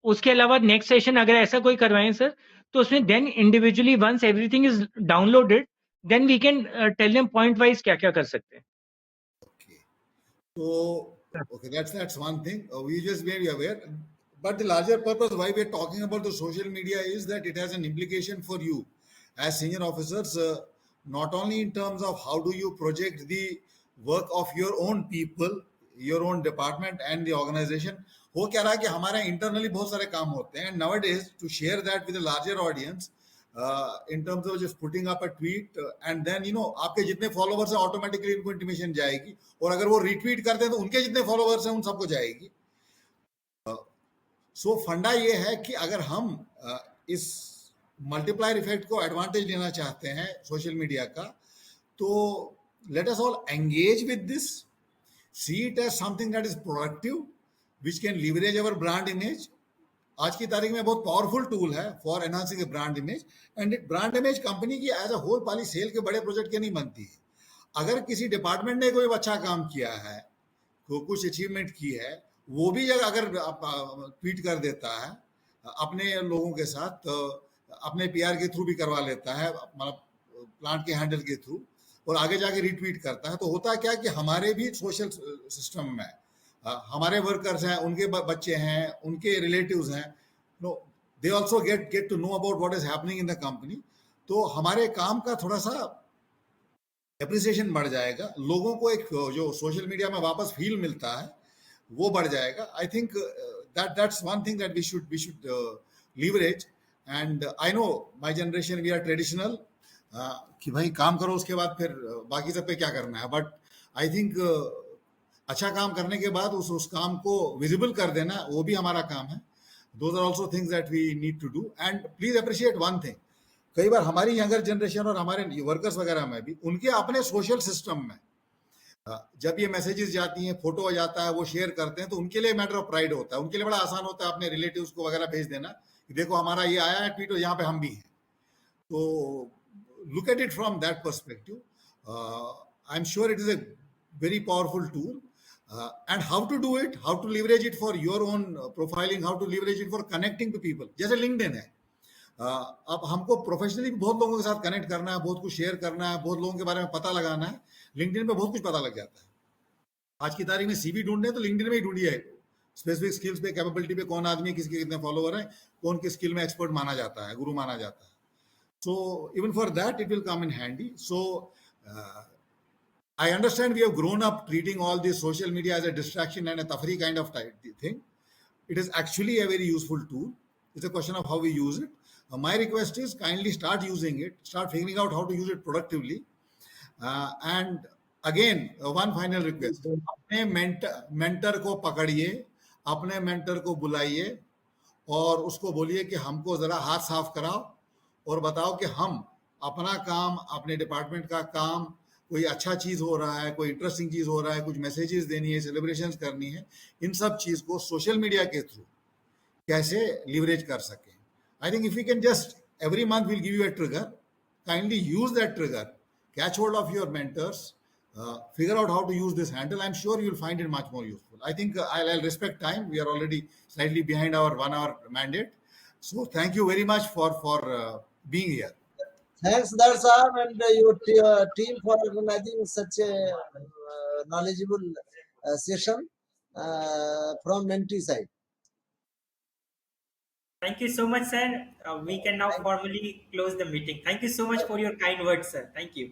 [SPEAKER 5] उसके अलावा नेक्स्ट सेशन अगर ऐसा कोई करवाएं सर, तो उसमें then individually once everything is downloaded, then we can tell them point wise क्या क्या कर सकते हैं.
[SPEAKER 4] Okay, that's one thing. We just made you aware, but the larger purpose why we are talking about the social media is that it has an implication for you as senior officers, not only in terms of how do you project the work of your own people, your own department and the organization. हो क्या रहा है कि हमारे इंटरनली बहुत सारे काम होते हैं, now it is to share that with a larger audience in terms of just putting up a tweet, and then आपके जितने फॉलोवर्स हैं ऑटोमेटिकली उनको इंटीमेशन जाएगी, और अगर वो रीट्वीट करते हैं तो उनके जितने फॉलोवर्स हैं उन सबको जाएगी. सो फंडा ये है कि अगर हम इस मल्टीप्लायर इफेक्ट को एडवांटेज लेना चाहते हैं सोशल मीडिया का, तो let us all engage with this, see it as something that is productive which can leverage our brand image. आज की तारीख में बहुत पावरफुल टूल है for enhancing brand image, and brand image company की एज अ होल पाली सेल के बड़े प्रोजेक्ट के नहीं बनती है. अगर किसी डिपार्टमेंट ने कोई अच्छा काम किया है, कुछ अचीवमेंट की है, वो भी अगर ट्वीट कर देता है अपने लोगों के साथ, अपने पीआर के थ्रू भी करवा लेता है, मतलब प्लांट के हैंडल के थ्रू, और आगे जाके रीट्वीट करता है, तो होता क्या कि हमारे भी सोशल सिस्टम में हमारे वर्कर्स हैं, उनके बच्चे हैं, उनके रिलेटिव्स हैं, no they also get to know about what is happening in the company. तो हमारे काम का थोड़ा सा एप्रिसिएशन बढ़ जाएगा, लोगों को एक जो सोशल मीडिया में वापस फील मिलता है वो बढ़ जाएगा. I think that's one thing that we should leverage. And I know my generation we are traditional कि भाई काम करो उसके बाद फिर बाकी सब पे क्या करना है, बट आई थिंक अच्छा काम करने के बाद उस काम को विजिबल कर देना, वो भी हमारा काम है. Those are also things that we need to do. And please appreciate one thing, कई बार हमारी यंगर जनरेशन और हमारे वर्कर्स वगैरह में भी उनके अपने सोशल सिस्टम में जब ये मैसेजेस जाती हैं, फोटो आ जाता है, वो शेयर करते हैं, तो उनके लिए मैटर ऑफ प्राइड होता है, उनके लिए बड़ा आसान होता है अपने रिलेटिव्स को वगैरह भेज देना कि देखो हमारा ये आया है ट्वीट, यहाँ पे हम भी हैं. तो look at it from that perspective. I am sure it is a very powerful tool. and how to do it, how to leverage it for your own profiling, how to leverage it for connecting to people. जैसे LinkedIn है, अब हमको प्रोफेशनली बहुत लोगों के साथ कनेक्ट करना है, बहुत कुछ शेयर करना है, बहुत लोगों के बारे में पता लगाना है. लिंक्डइन पे बहुत कुछ पता लग जाता है. आज की तारीख में सीवी ढूंढने तो लिंक्डइन में ही ढूंढिए. स्पेसिफिक स्किल्स पे, कैपेबिलिटी पे कौन आदमी है, किसके कितने फॉलोवर हैं, कौन किस स्किल में एक्सपर्ट माना जाता है, गुरु माना जाता है. So even for that, it will come in handy. So I understand we have grown up treating all this social media as a distraction and a tafri kind of thing. It is actually a very useful tool. It's a question of how we use it. My request is kindly start using it, start figuring out how to use it productively. And again, one final request. अपने मेंटर को पकड़िए, अपने मेंटर को बुलाइए और उसको बोलिए कि हमको जरा हाथ साफ कराओ और बताओ कि हम अपना काम, अपने डिपार्टमेंट का काम, कोई अच्छा चीज हो रहा है, कोई इंटरेस्टिंग चीज हो रहा है, कुछ मैसेजेस देनी है, सेलिब्रेशंस करनी है, इन सब चीज को सोशल मीडिया के थ्रू कैसे लिवरेज कर सकें. I think if you can just every month we'll give you a trigger, kindly use that trigger, catch hold of your mentors, figure out how to use this handle. I'm sure you'll find it much more useful. I think I'll respect time. We are already slightly behind our 1 hour mandate. So thank you very much for being here.
[SPEAKER 6] Thanks, Dar Saab, and your team for organizing such a knowledgeable session from mentee side.
[SPEAKER 2] Thank you so much, sir. We can now formally close the meeting. Thank you so much for your kind words, sir. Thank you.